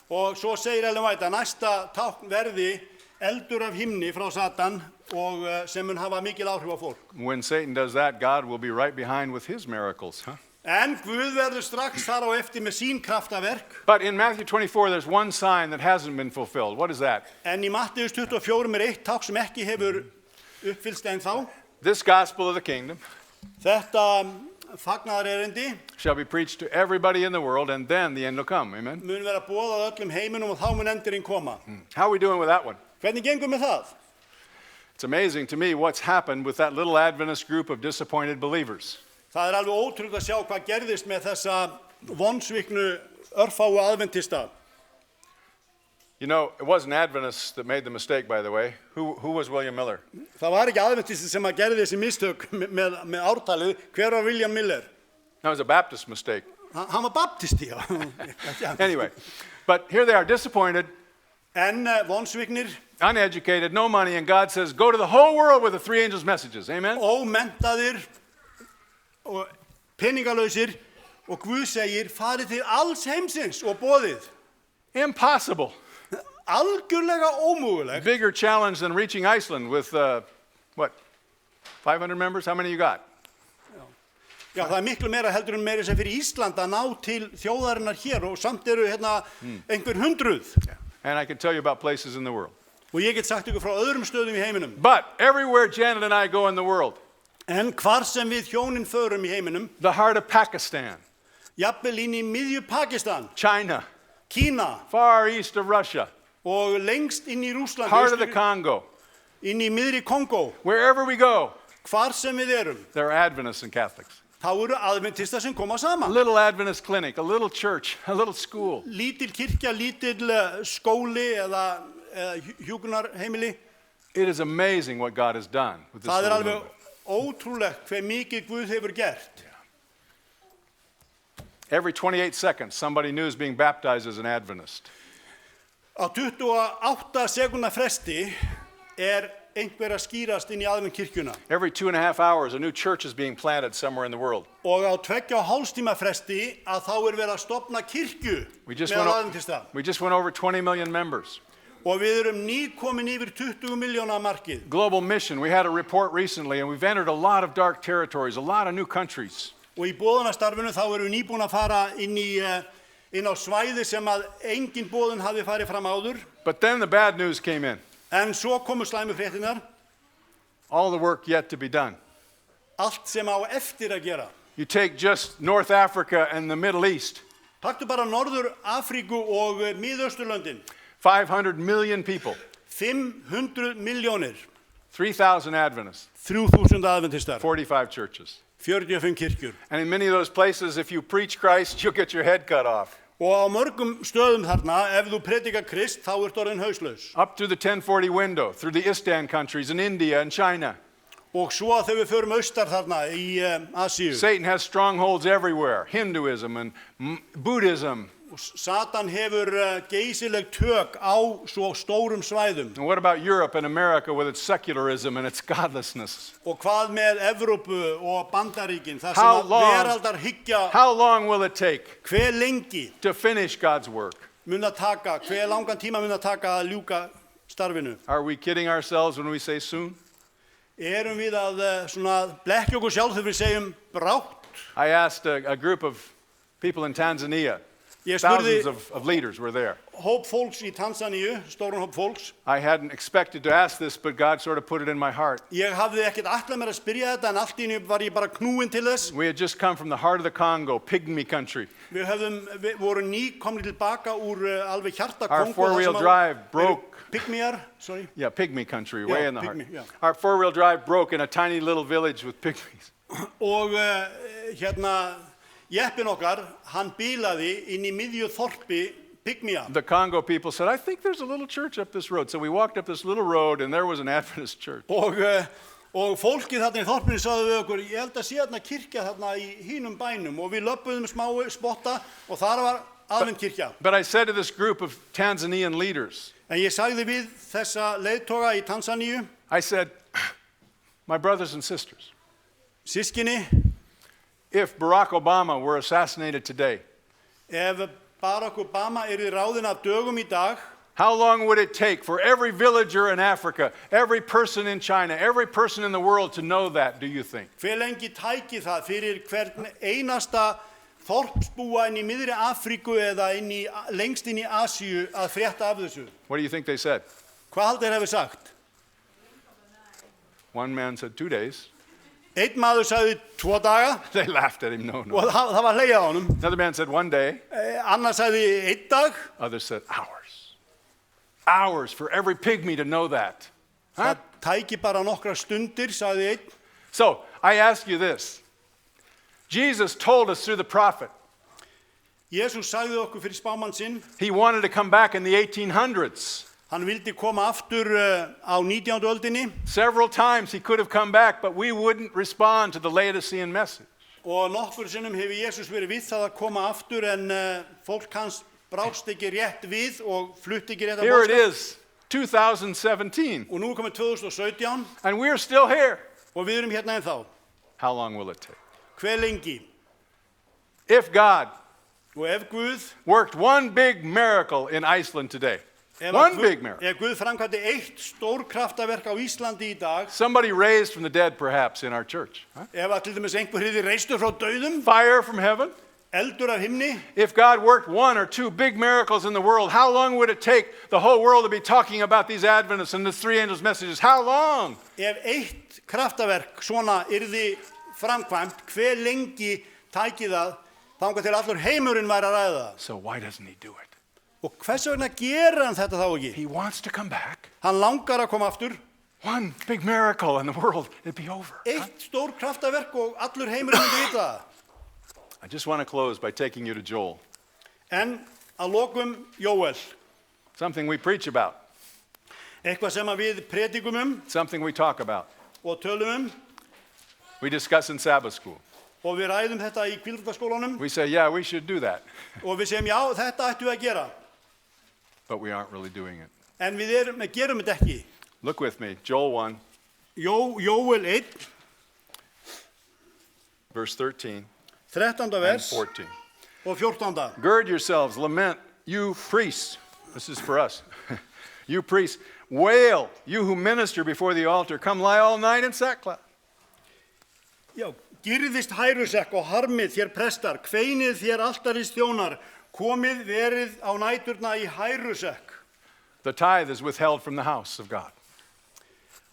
Speaker 2: Og svo segir Ellen White að næsta tákn verði eldur af himni frá Satan og sem mun hafa mikil áhrif á fólk.
Speaker 1: When Satan does that, God will be right behind with his miracles, huh?
Speaker 2: En Guð verður strax þar á eftir með sín kraftaverk.
Speaker 1: But in Matthew 24, there's one sign that hasn't been fulfilled. What is that?
Speaker 2: En í Matteus 24 eitt tákn sem ekki hefur uppfyllst ennþá.
Speaker 1: This gospel of the kingdom
Speaker 2: Þetta fagnaðarerindi
Speaker 1: shall be preached to everybody in the world, and then the end will come. Amen?
Speaker 2: mun vera boðað öllum heiminum og þá mun endurinn koma.
Speaker 1: How are we doing with that one?
Speaker 2: Hvernig gengur með það?
Speaker 1: It's amazing to me what's happened with that little Adventist group of disappointed believers.
Speaker 2: Það alveg ótrúlegt að sjá hvað gerðist með þessa vonsviknu örfáu aðventista.
Speaker 1: You know, it wasn't Adventists that made the mistake, by the way. Who was William Miller?
Speaker 2: Það var ekki aðventisti sem að gerði þessi mistök með ártalið. Hver var William Miller?
Speaker 1: That was a Baptist mistake.
Speaker 2: Hann var baptisti, já.
Speaker 1: Anyway, but here they are disappointed,
Speaker 2: En vonsviknir,
Speaker 1: uneducated, no money, and God says, go to the whole world with the three angels' messages. Amen?
Speaker 2: ómenntaðir og peningalausir og Guð segir farið til alls heimsins og boðið.
Speaker 1: Impossible.
Speaker 2: Algjörlega ómögulegt.
Speaker 1: Bigger challenge than reaching Iceland with, what, 500 members? How many you got?
Speaker 2: Já, það miklu meira heldur en meira sem fyrir Ísland að ná til þjóðarinnar hér og samt eru einhver hundruð.
Speaker 1: And I can tell you about places in the world.
Speaker 2: Og ég get sagt ykkur frá öðrum stöðum í heiminum.
Speaker 1: But everywhere Janet and I go in the world,
Speaker 2: En hvar sem við hjónin förum í heiminum,
Speaker 1: the heart of Pakistan,
Speaker 2: jafnvel inn í miðju Pakistan,
Speaker 1: China,
Speaker 2: Kína
Speaker 1: far east of Russia,
Speaker 2: og lengst inn í Rússland,
Speaker 1: heart of the Congo,
Speaker 2: inn í miðri Kongó,
Speaker 1: wherever we go,
Speaker 2: hvar sem við erum,
Speaker 1: there are Adventists and Catholics.
Speaker 2: þá eru aðventistar sem koma
Speaker 1: A
Speaker 2: saman.
Speaker 1: little Adventist clinic, a little church, a little school.
Speaker 2: Lítil kirkja, lítil skóli eða hjúkrunarheimili.
Speaker 1: It is amazing what God has done with this
Speaker 2: Það
Speaker 1: little
Speaker 2: alveg
Speaker 1: movement.
Speaker 2: ótrúlegt hve mikið Guð hefur gert.
Speaker 1: Every 28 seconds, somebody new is being baptized as an Adventist.
Speaker 2: Á 28 sekúndna fresti einhver að skýrast inn í aðventkirkjuna.
Speaker 1: Every 2.5 hours, a new church is being planted somewhere in the world.
Speaker 2: Og á 2,5 tíma fresti að þá verið að stofna kirkju meðal aðventista.
Speaker 1: We just went over 20 million members.
Speaker 2: Og við erum nýkomin yfir 20 miljóna markið.
Speaker 1: Global mission, we had a report recently, and we've entered a lot of dark territories, a lot of new countries.
Speaker 2: Og í boðunastarfinu þá erum við nýbúin að fara inn á svæði sem að engin boðun hafi farið fram áður.
Speaker 1: But then the bad news came in.
Speaker 2: En svo komu slæmu fréttirnar.
Speaker 1: All the work yet to be done.
Speaker 2: Allt sem á eftir að gera.
Speaker 1: You take just North Africa and the Middle East.
Speaker 2: Taktu bara Norður Afríku og Miðausturlöndin.
Speaker 1: 500 million people.
Speaker 2: 500 miljónir.
Speaker 1: 3,000 Adventists.
Speaker 2: 3,000 aðventistar.
Speaker 1: 45 churches.
Speaker 2: 45 kirkjur.
Speaker 1: And in many of those places, if you preach Christ, you'll get your head cut off.
Speaker 2: Og á mörgum stöðum þarna, ef þú predikar Krist, þá ert orðinn hauslaus.
Speaker 1: Up through the 1040 window, through the Istan countries in India and China.
Speaker 2: Og svo þegar við förum austar þarna í Asíu.
Speaker 1: Satan has strongholds everywhere. Hinduism and Buddhism.
Speaker 2: Satan hefur geysileg tök á svo stórum svæðum.
Speaker 1: And what about Europe and America with its secularism and its godlessness?
Speaker 2: Og hvað með Evrópu og Bandaríkin, það sem að veraldarhyggja,
Speaker 1: How long will it take
Speaker 2: hve lengi
Speaker 1: to finish God's work?
Speaker 2: mun að taka, hve langan tíma mun að taka að ljúka starfinu?
Speaker 1: Are we kidding ourselves when we say soon?
Speaker 2: Erum við að svona blekkja okkur sjálf þegar við segjum brátt?
Speaker 1: I asked a group of people in Tanzania.
Speaker 2: Ég spurði
Speaker 1: Thousands of leaders were there.
Speaker 2: hóp fólks í Tansaníu, stóran hóp fólks.
Speaker 1: I hadn't expected to ask this, but God sort of put it in my heart.
Speaker 2: Ég hafði ekkert ætlað mér að spyrja þetta, en allt í einu var ég bara knúinn til þess.
Speaker 1: We had just come from the heart of the Congo, pygmy country.
Speaker 2: Við vorum nýkomnir tilbaka úr alveg hjarta
Speaker 1: Our
Speaker 2: Kongó.
Speaker 1: four-wheel drive broke.
Speaker 2: Pygmýjar, sorry.
Speaker 1: Yeah, pygmy country, way
Speaker 2: Yeah,
Speaker 1: in the heart.
Speaker 2: pygmy, yeah.
Speaker 1: Our four-wheel drive broke in a tiny little village with pygmies.
Speaker 2: Og jeppin okkar, hann bílaði inn í miðju þorpi Pygmía.
Speaker 1: The Congo people said, I think there's a little church up this road. So we walked up this little road and there was an Adventist church.
Speaker 2: Og fólkið þarna í þorpinu sagði við okkur, ég held að sé þarna kirkja þarna í hínum bænum og við löppuðum smá spotta og þar var aðvend kirkja.
Speaker 1: But I said to this group of Tanzanian leaders,
Speaker 2: En ég sagði við þessa leiðtoga í Tansaníu,
Speaker 1: I said, my brothers and sisters,
Speaker 2: sískinni,
Speaker 1: if Barack Obama were assassinated today,
Speaker 2: ef Barack Obama yrði ráðinn af dögum í dag,
Speaker 1: how long would it take for every villager in Africa, every person in China, every person in the world to know that, do you think?
Speaker 2: hver lengi tæki það fyrir hvern einasta þorpsbúa inn í miðri Afríku eða lengst inn í Asíu að frétta af þessu?
Speaker 1: What do you think they said?
Speaker 2: Hvað haldið hefur sagt?
Speaker 1: One man said 2 days.
Speaker 2: Einn maður sagði 2 daga
Speaker 1: They laughed at him, no.
Speaker 2: og það var hlegið á honum.
Speaker 1: Another man said 1 day.
Speaker 2: Annar sagði 1 dag.
Speaker 1: Others said hours. Hours for every pygmy to know that. Huh?
Speaker 2: Það tæki bara nokkra stundir, sagði einn.
Speaker 1: So, I ask you this. Jesus told us through the prophet,
Speaker 2: Jesús sagði okkur fyrir spámann sinn,
Speaker 1: he wanted to come back in the 1800s.
Speaker 2: hann vildi koma aftur á 19. öldinni
Speaker 1: Several times he could have come back, but we wouldn't respond to the Laodicean message.
Speaker 2: og nokkur sinnum hefur Jesús verið við það að koma aftur en fólk hans brást ekki rétt við og flutti ekki rétt að
Speaker 1: Here it
Speaker 2: boðskap.
Speaker 1: is, 2017,
Speaker 2: Og nú er komið 2017
Speaker 1: and we're still here.
Speaker 2: og við erum hérna ennþá.
Speaker 1: How long will it take?
Speaker 2: Hve lengi?
Speaker 1: If God
Speaker 2: Og ef Guð,
Speaker 1: worked one big miracle in Iceland today, one big miracle,
Speaker 2: ef Guð framkvæmdi eitt stór kraftaverk á Íslandi í dag,
Speaker 1: somebody raised from the dead perhaps in our church, huh?
Speaker 2: ef að til dæmis einhver hefði reistur frá dauðum,
Speaker 1: Fire from heaven.
Speaker 2: eldur af himni,
Speaker 1: If God worked 1 or 2 big miracles in the world, how long would it take the whole world to be talking about these Adventists and the 3 angels' messages? How long?
Speaker 2: ef eitt kraftaverk svona yrði framkvæmt, hve lengi tæki það þangað til allur heimurinn væri að ræða það?
Speaker 1: So why doesn't he do it?
Speaker 2: Og hvers vegna gerir hann þetta þá ekki?
Speaker 1: He wants to come back.
Speaker 2: Hann langar að koma aftur,
Speaker 1: One big miracle in the world, it'd be over.
Speaker 2: eitt stór kraftaverk og allur heimurinn myndi vita það.
Speaker 1: I just want to close by taking you to Joel,
Speaker 2: En að lokum Jóel,
Speaker 1: something we preach about,
Speaker 2: eitthvað sem að við predikum
Speaker 1: something we talk about,
Speaker 2: og tölum
Speaker 1: we discuss in Sabbath school.
Speaker 2: og við ræðum þetta í hvíldarskólanum
Speaker 1: We say, yeah, we should do that,
Speaker 2: og við segjum já, þetta ættum við að gera.
Speaker 1: but we aren't really doing it.
Speaker 2: En við gerum þetta ekki.
Speaker 1: Look with me, Joel 1,
Speaker 2: Jóel 1,
Speaker 1: verse 13
Speaker 2: 13.
Speaker 1: and
Speaker 2: vers
Speaker 1: 14.
Speaker 2: og 14.
Speaker 1: Gird yourselves, lament, you priests. This is for us. You priests, wail, you who minister before the altar. Come lie all night in sackcloth.
Speaker 2: Já, girðist hærusekk og harmið þér prestar, kveinið þér altarins þjónar, komið verið á næturna í hærusekk.
Speaker 1: The tithe is withheld from the house of God.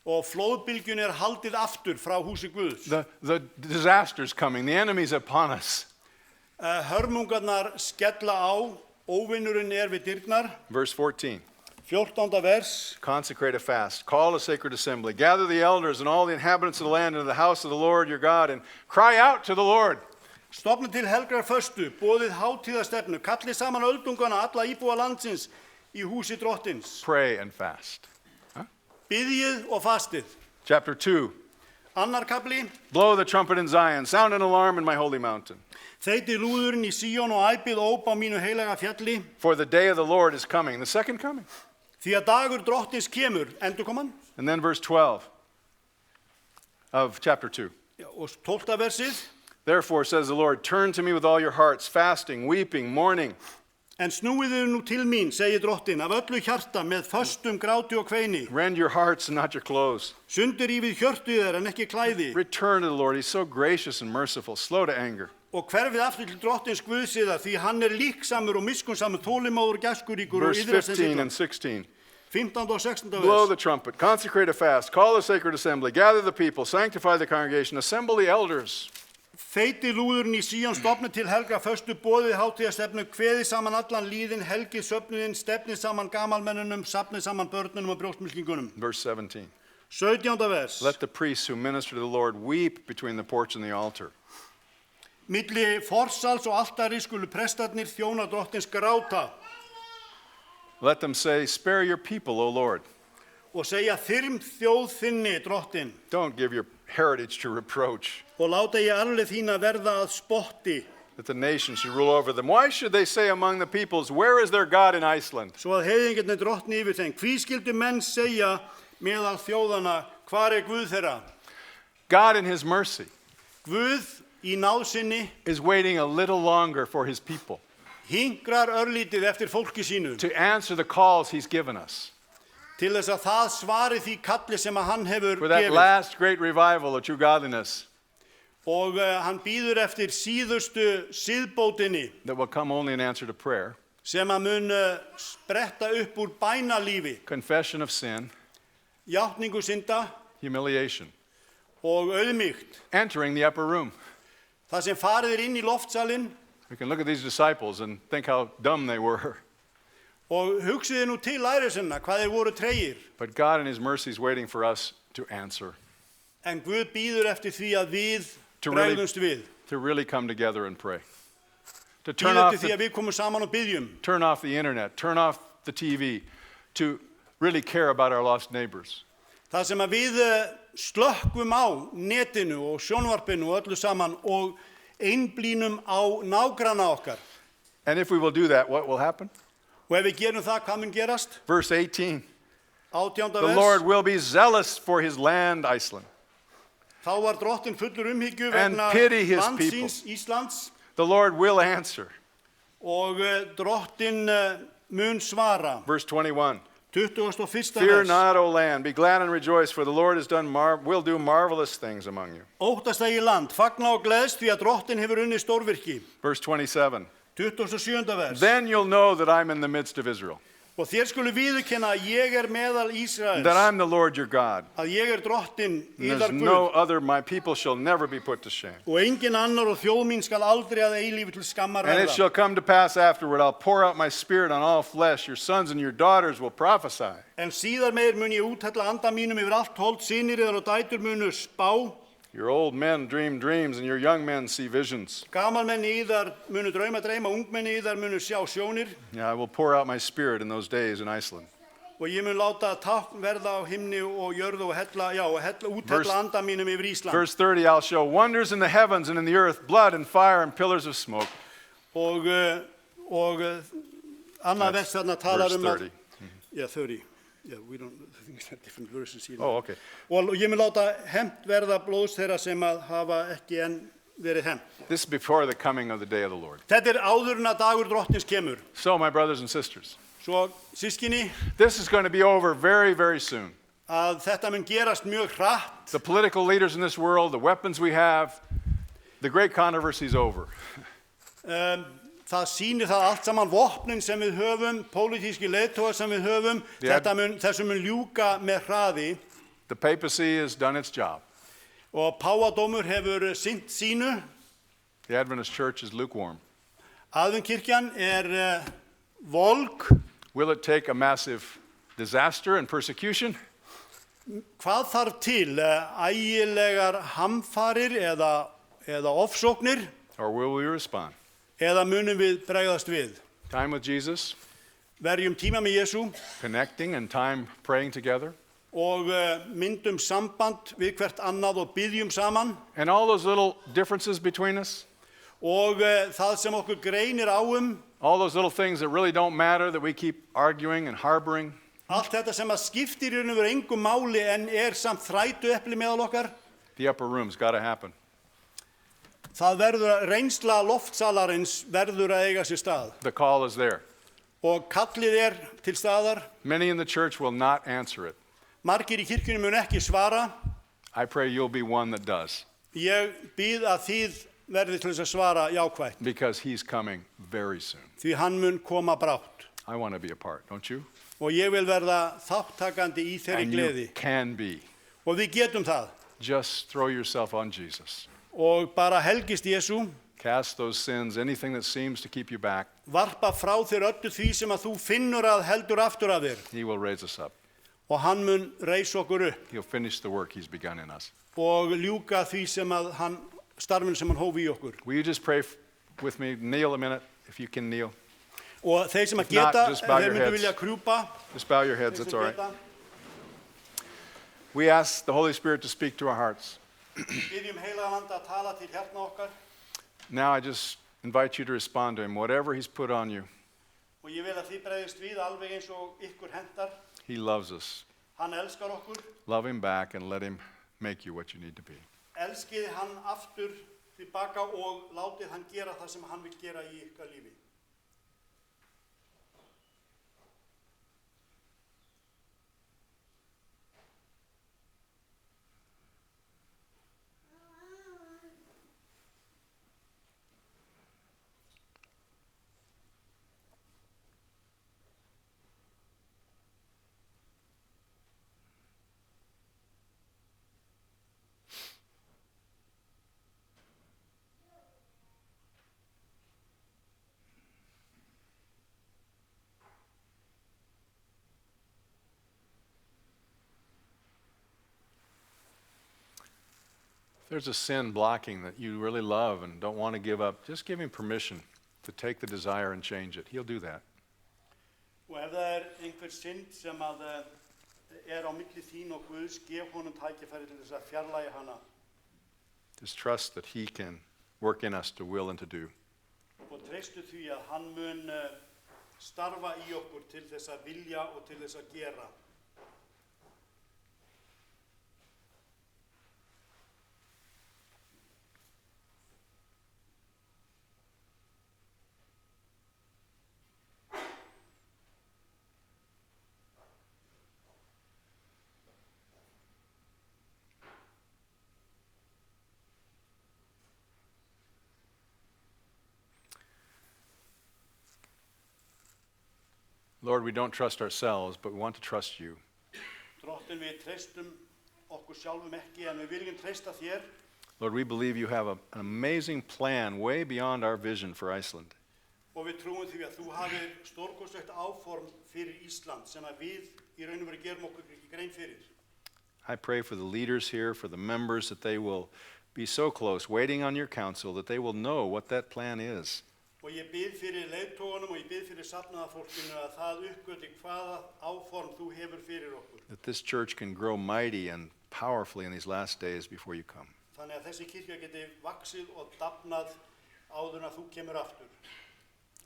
Speaker 2: Og flóðbylgjun haldið aftur frá húsi Guðs.
Speaker 1: The disaster's coming. The enemy's upon us.
Speaker 2: Hörmungarnar skella á, óvinnurinn við dyrnar.
Speaker 1: Verse 14.
Speaker 2: 14. vers.
Speaker 1: Consecrate a fast. Call a sacred assembly. Gather the elders and all the inhabitants of the land into the house of the Lord your God and cry out to the Lord.
Speaker 2: Stofnið til helgrar föstu, boðið hátíðastefnu, kallið saman öldungana alla íbúa landsins í húsi drottins.
Speaker 1: Pray and fast.
Speaker 2: Biðjið og fastið.
Speaker 1: Chapter 2.
Speaker 2: Annar kapli.
Speaker 1: Blow the trumpet in Zion. Sound an alarm in my holy mountain.
Speaker 2: Þeyti lúðurinn í Síón og æpið óp á mínu heilaga fjalli.
Speaker 1: For the day of the Lord is coming. The second coming.
Speaker 2: Því að dagur drottins kemur, endurkoman.
Speaker 1: And then verse 12 of chapter 2.
Speaker 2: Og 12. versið.
Speaker 1: Therefore, says the Lord, turn to me with all your hearts, fasting, weeping, mourning.
Speaker 2: En snúiðu nú til mín, segir drottin, af öllu hjarta með föstum, gráti og kveini.
Speaker 1: Rend your hearts and not your clothes.
Speaker 2: Sundur rífið hjörtu þér en ekki klæði.
Speaker 1: Return to the Lord. He's so gracious and merciful, slow to anger.
Speaker 2: Og hverfið aftur til drottins Guðsiða, því hann líksamur og miskunnsamur, þolinmóður, gæskuríkur og
Speaker 1: Verse
Speaker 2: yðrast
Speaker 1: 15 and 16.
Speaker 2: 15. og 16.
Speaker 1: Blow
Speaker 2: vers.
Speaker 1: the trumpet, consecrate a fast, call a sacred assembly, gather the people, sanctify the congregation, assemble the elders.
Speaker 2: Feiti lúðurinn í Síón, stofnið til helga föstu, boðið hátíðastefnu, kveðið saman allan líðin, helgið söfnuðinn, stefnið saman gamalmennunum, safnið saman börnunum og brjóstmilkingunum.
Speaker 1: Verse 17.
Speaker 2: 17. vers.
Speaker 1: Let the priests who minister to the Lord weep between the porch and the altar.
Speaker 2: milli forsals og altari skulu prestarnir þjóna drottins gráta
Speaker 1: Let them say, spare your people, O Lord.
Speaker 2: og segja þyrm þjóð þinni drottin
Speaker 1: Don't give your heritage to reproach,
Speaker 2: og láta ég arfleið þína verða að spotti
Speaker 1: that the nation should rule over them. Why should they say among the peoples, where is their God in Iceland?
Speaker 2: svo að heiðingarnir drottni yfir þeim. Hví skildu menn segja meðal þjóðana, hvar Guð þeirra?
Speaker 1: God in his mercy
Speaker 2: Guð í náð sinni
Speaker 1: is waiting a little longer for his people
Speaker 2: hingrar örlítið eftir fólki sínu
Speaker 1: to answer the calls he's given us
Speaker 2: til þess að það svari því kalli sem að hann hefur
Speaker 1: for that
Speaker 2: gefið.
Speaker 1: last great revival of true godliness
Speaker 2: Og hann býður eftir síðustu siðbótinni
Speaker 1: that will come only in answer to prayer,
Speaker 2: sem að mun spretta upp úr bænalífi,
Speaker 1: confession of sin,
Speaker 2: játningu synda
Speaker 1: humiliation,
Speaker 2: og auðmýkt.
Speaker 1: entering the upper room.
Speaker 2: Það sem farið inn í loftsalinn
Speaker 1: We can look at these disciples and think how dumb they were.
Speaker 2: og hugsiði nú til lærisinna hvað þeir voru tregir.
Speaker 1: But God in his mercy is waiting for us to answer,
Speaker 2: En Guð býður eftir því að við
Speaker 1: To really-
Speaker 2: bregðumst við.
Speaker 1: to really come together and pray. To turn
Speaker 2: Býður
Speaker 1: off,
Speaker 2: eftir því að
Speaker 1: the,
Speaker 2: við komum saman og byggjum.
Speaker 1: turn off the internet, turn off the TV, to really care about our lost neighbors.
Speaker 2: Það sem að við slökkvum á netinu og sjónvarpinu og öllu saman og einblínum á nágranna okkar.
Speaker 1: And if we will do that, what will happen?
Speaker 2: Og ef við gerum það, hvað mun gerast?
Speaker 1: Verse 18,
Speaker 2: 18.
Speaker 1: the
Speaker 2: vers.
Speaker 1: Lord will be zealous for his land, Iceland.
Speaker 2: Þá var drottin fullur umhyggju
Speaker 1: And
Speaker 2: vegna
Speaker 1: pity his
Speaker 2: landsins Íslands
Speaker 1: The Lord will answer.
Speaker 2: og drottin mun svara.
Speaker 1: Verse 21,
Speaker 2: 21.
Speaker 1: fear
Speaker 2: vers.
Speaker 1: not, O land, be glad and rejoice, for the Lord has done will do marvelous things among you.
Speaker 2: Óttast eigi land, fagna og gleðst því að drottin hefur unnið stórvirki.
Speaker 1: Verse 27,
Speaker 2: 27. vers.
Speaker 1: then you'll know that I'm in the midst of Israel,
Speaker 2: Og þér skulu viðurkenna að ég meðal Ísraels,
Speaker 1: that I'm the Lord your God.
Speaker 2: að ég drottin,
Speaker 1: And
Speaker 2: yðar
Speaker 1: there's
Speaker 2: Guð,
Speaker 1: no other, my people shall never be put to shame.
Speaker 2: og engin annar og þjóð mín skal aldrei að eilífi til skammar
Speaker 1: And it
Speaker 2: verða.
Speaker 1: shall come to pass afterward, I'll pour out my spirit on all flesh, your sons and your daughters will prophesy.
Speaker 2: En síðar meir mun ég úthella anda mínum yfir allt hold, synir yðar og dætur munu spá,
Speaker 1: Your old men dream dreams, and your young men see visions.
Speaker 2: gamalmenni yðar munu dreyma, ungmenni yðar munu sjá sjónir,
Speaker 1: Yeah, I will pour out my spirit in those days in Iceland.
Speaker 2: og ég mun láta tákn verða á himni og jörðu og úthella
Speaker 1: Verse-
Speaker 2: anda mínum yfir Ísland.
Speaker 1: Verse 30, I'll show wonders in the heavens and in the earth, blood and fire and pillars of smoke.
Speaker 2: Og annað vers þarna talar
Speaker 1: Verse
Speaker 2: um að
Speaker 1: 30.
Speaker 2: yeah, 30. Yeah, we don't I think it's different verses here.
Speaker 1: Oh, okay.
Speaker 2: Og ég mun láta hefnt verða blóðs þeirra sem að hafa ekki enn verið hefnt.
Speaker 1: This is before the coming of the day of the Lord.
Speaker 2: Þetta áður en að dagur drottins kemur.
Speaker 1: So, my brothers and sisters,
Speaker 2: Svo sískinni
Speaker 1: this is going to be over very, very soon.
Speaker 2: að þetta mun gerast mjög hratt.
Speaker 1: The political leaders in this world, the weapons we have, the great controversy is over.
Speaker 2: Það sýnir það allt saman vopnin sem við höfum, pólitíski leiðtogar sem við höfum,
Speaker 1: Yeah.
Speaker 2: þessu mun ljúka með hraði
Speaker 1: The papacy has done its job.
Speaker 2: og páfadómur hefur sinnt sínu.
Speaker 1: The Adventist church is lukewarm.
Speaker 2: Aðventkirkjan volg.
Speaker 1: Will it take a massive disaster and persecution?
Speaker 2: Hvað þarf til? Ægilegar hamfarir eða ofsóknir?
Speaker 1: Or will we respond?
Speaker 2: Eða munum við bregðast við?
Speaker 1: Time with Jesus,
Speaker 2: Verjum tíma með Jesú
Speaker 1: connecting and time praying together.
Speaker 2: og myndum samband við hvert annað og byggjum saman.
Speaker 1: And all those little differences between us,
Speaker 2: Og það sem okkur greinir á
Speaker 1: all those little things that really don't matter that we keep arguing and harboring,
Speaker 2: allt þetta sem að skiptir í raun og veru engu máli en samt þrætu epli meðal okkar,
Speaker 1: the upper room's got to happen.
Speaker 2: það verður reynsla loftsalarins verður að eiga sér stað.
Speaker 1: The call is there.
Speaker 2: Og kallið til staðar.
Speaker 1: Many in the church will not answer it.
Speaker 2: Margir í kirkjunni mun ekki svara.
Speaker 1: I pray you'll be one that does,
Speaker 2: Ég býð að þið verði til þess að svara jákvætt,
Speaker 1: because he's coming very soon.
Speaker 2: því hann mun koma brátt.
Speaker 1: I want to be a part, don't you?
Speaker 2: Og ég vil verða þáttakandi í þeirri
Speaker 1: And you
Speaker 2: gleði.
Speaker 1: can be.
Speaker 2: Og við getum það.
Speaker 1: Just throw yourself on Jesus.
Speaker 2: Og bara helgist Jesú,
Speaker 1: Cast those sins, anything that seems to keep you back,
Speaker 2: varpa frá þér öllu því sem að þú finnur að heldur aftur af þér.
Speaker 1: he will raise us up.
Speaker 2: Og hann mun reisa okkur upp
Speaker 1: He'll finish the work he's begun in us.
Speaker 2: og ljúka því sem að hann starfinu sem hann hóf í okkur.
Speaker 1: Will you just pray with me? Kneel a minute, if you can kneel.
Speaker 2: Og þeir sem að
Speaker 1: If not,
Speaker 2: geta,
Speaker 1: just bow
Speaker 2: þeir
Speaker 1: your
Speaker 2: myndu
Speaker 1: heads.
Speaker 2: vilja krjúpa.
Speaker 1: Just bow your heads,
Speaker 2: Þeir
Speaker 1: that's
Speaker 2: sem
Speaker 1: all right.
Speaker 2: geta.
Speaker 1: We ask the Holy Spirit to speak to our hearts.
Speaker 2: Biðjum heilagan anda að tala til hjartna okkar.
Speaker 1: Now I just invite you to respond to him, whatever he's put on you.
Speaker 2: Og ég vil að þið bregðist við alveg eins og ykkur hentar.
Speaker 1: He loves us.
Speaker 2: Hann elskar okkur.
Speaker 1: Love him back and let him make you what you need to be.
Speaker 2: Elskiði hann aftur tilbaka og látið hann gera það sem hann vil gera í ykkar lífi.
Speaker 1: If there's a sin blocking that you really love and don't want to give up, just give him permission to take the desire and change it. He'll do that.
Speaker 2: Og ef það einhver synd sem að á milli þín og Guðs, gef honum tækifæri til þess að fjarlægja hana.
Speaker 1: Just trust that he can work in us to will and to do.
Speaker 2: Og treystu því að hann mun starfa í okkur til þess að vilja og til þess að gera.
Speaker 1: Lord, we don't trust ourselves, but we want to trust you.
Speaker 2: Drottin, við treystum okkur sjálfum ekki, en við viljum treysta þér.
Speaker 1: Lord, we believe you have an amazing plan way beyond our vision for Iceland.
Speaker 2: Og við trúum því að þú hafir stórkostlegt áform fyrir Ísland sem að við í raun og veru gerum okkur ekki grein fyrir.
Speaker 1: I pray for the leaders here, for the members, that they will be so close, waiting on your counsel, that they will know what that plan is.
Speaker 2: Og ég bið fyrir leiðtogunum og ég bið fyrir safnaðarfólkinu að það uppgöti hvaða áform þú hefur fyrir okkur.
Speaker 1: That this church can grow mighty and powerfully in these last days before you come.
Speaker 2: Þannig að þessi kirkja geti vaxið og dafnað áður en að þú kemur aftur.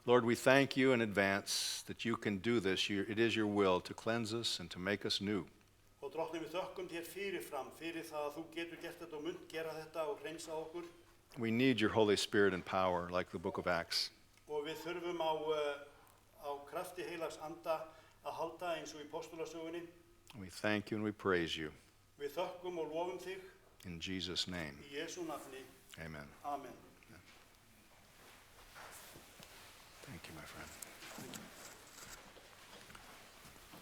Speaker 1: Lord, we thank you in advance that you can do this. It is your will to cleanse us and to make us new.
Speaker 2: Og Drottinn, við þökkum þér fyrirfram fyrir það að þú getur gert þetta og munt gera þetta og hreinsa okkur.
Speaker 1: We need your Holy Spirit and power, like the book of Acts.
Speaker 2: Og við þurfum á krafti heilags anda að halda eins og í postulasögunni.
Speaker 1: We thank you and we praise you.
Speaker 2: Við þökkum og lofum þig
Speaker 1: In Jesus' name,
Speaker 2: í Jesú nafni.
Speaker 1: amen.
Speaker 2: Amen.
Speaker 1: Thank you, my friend.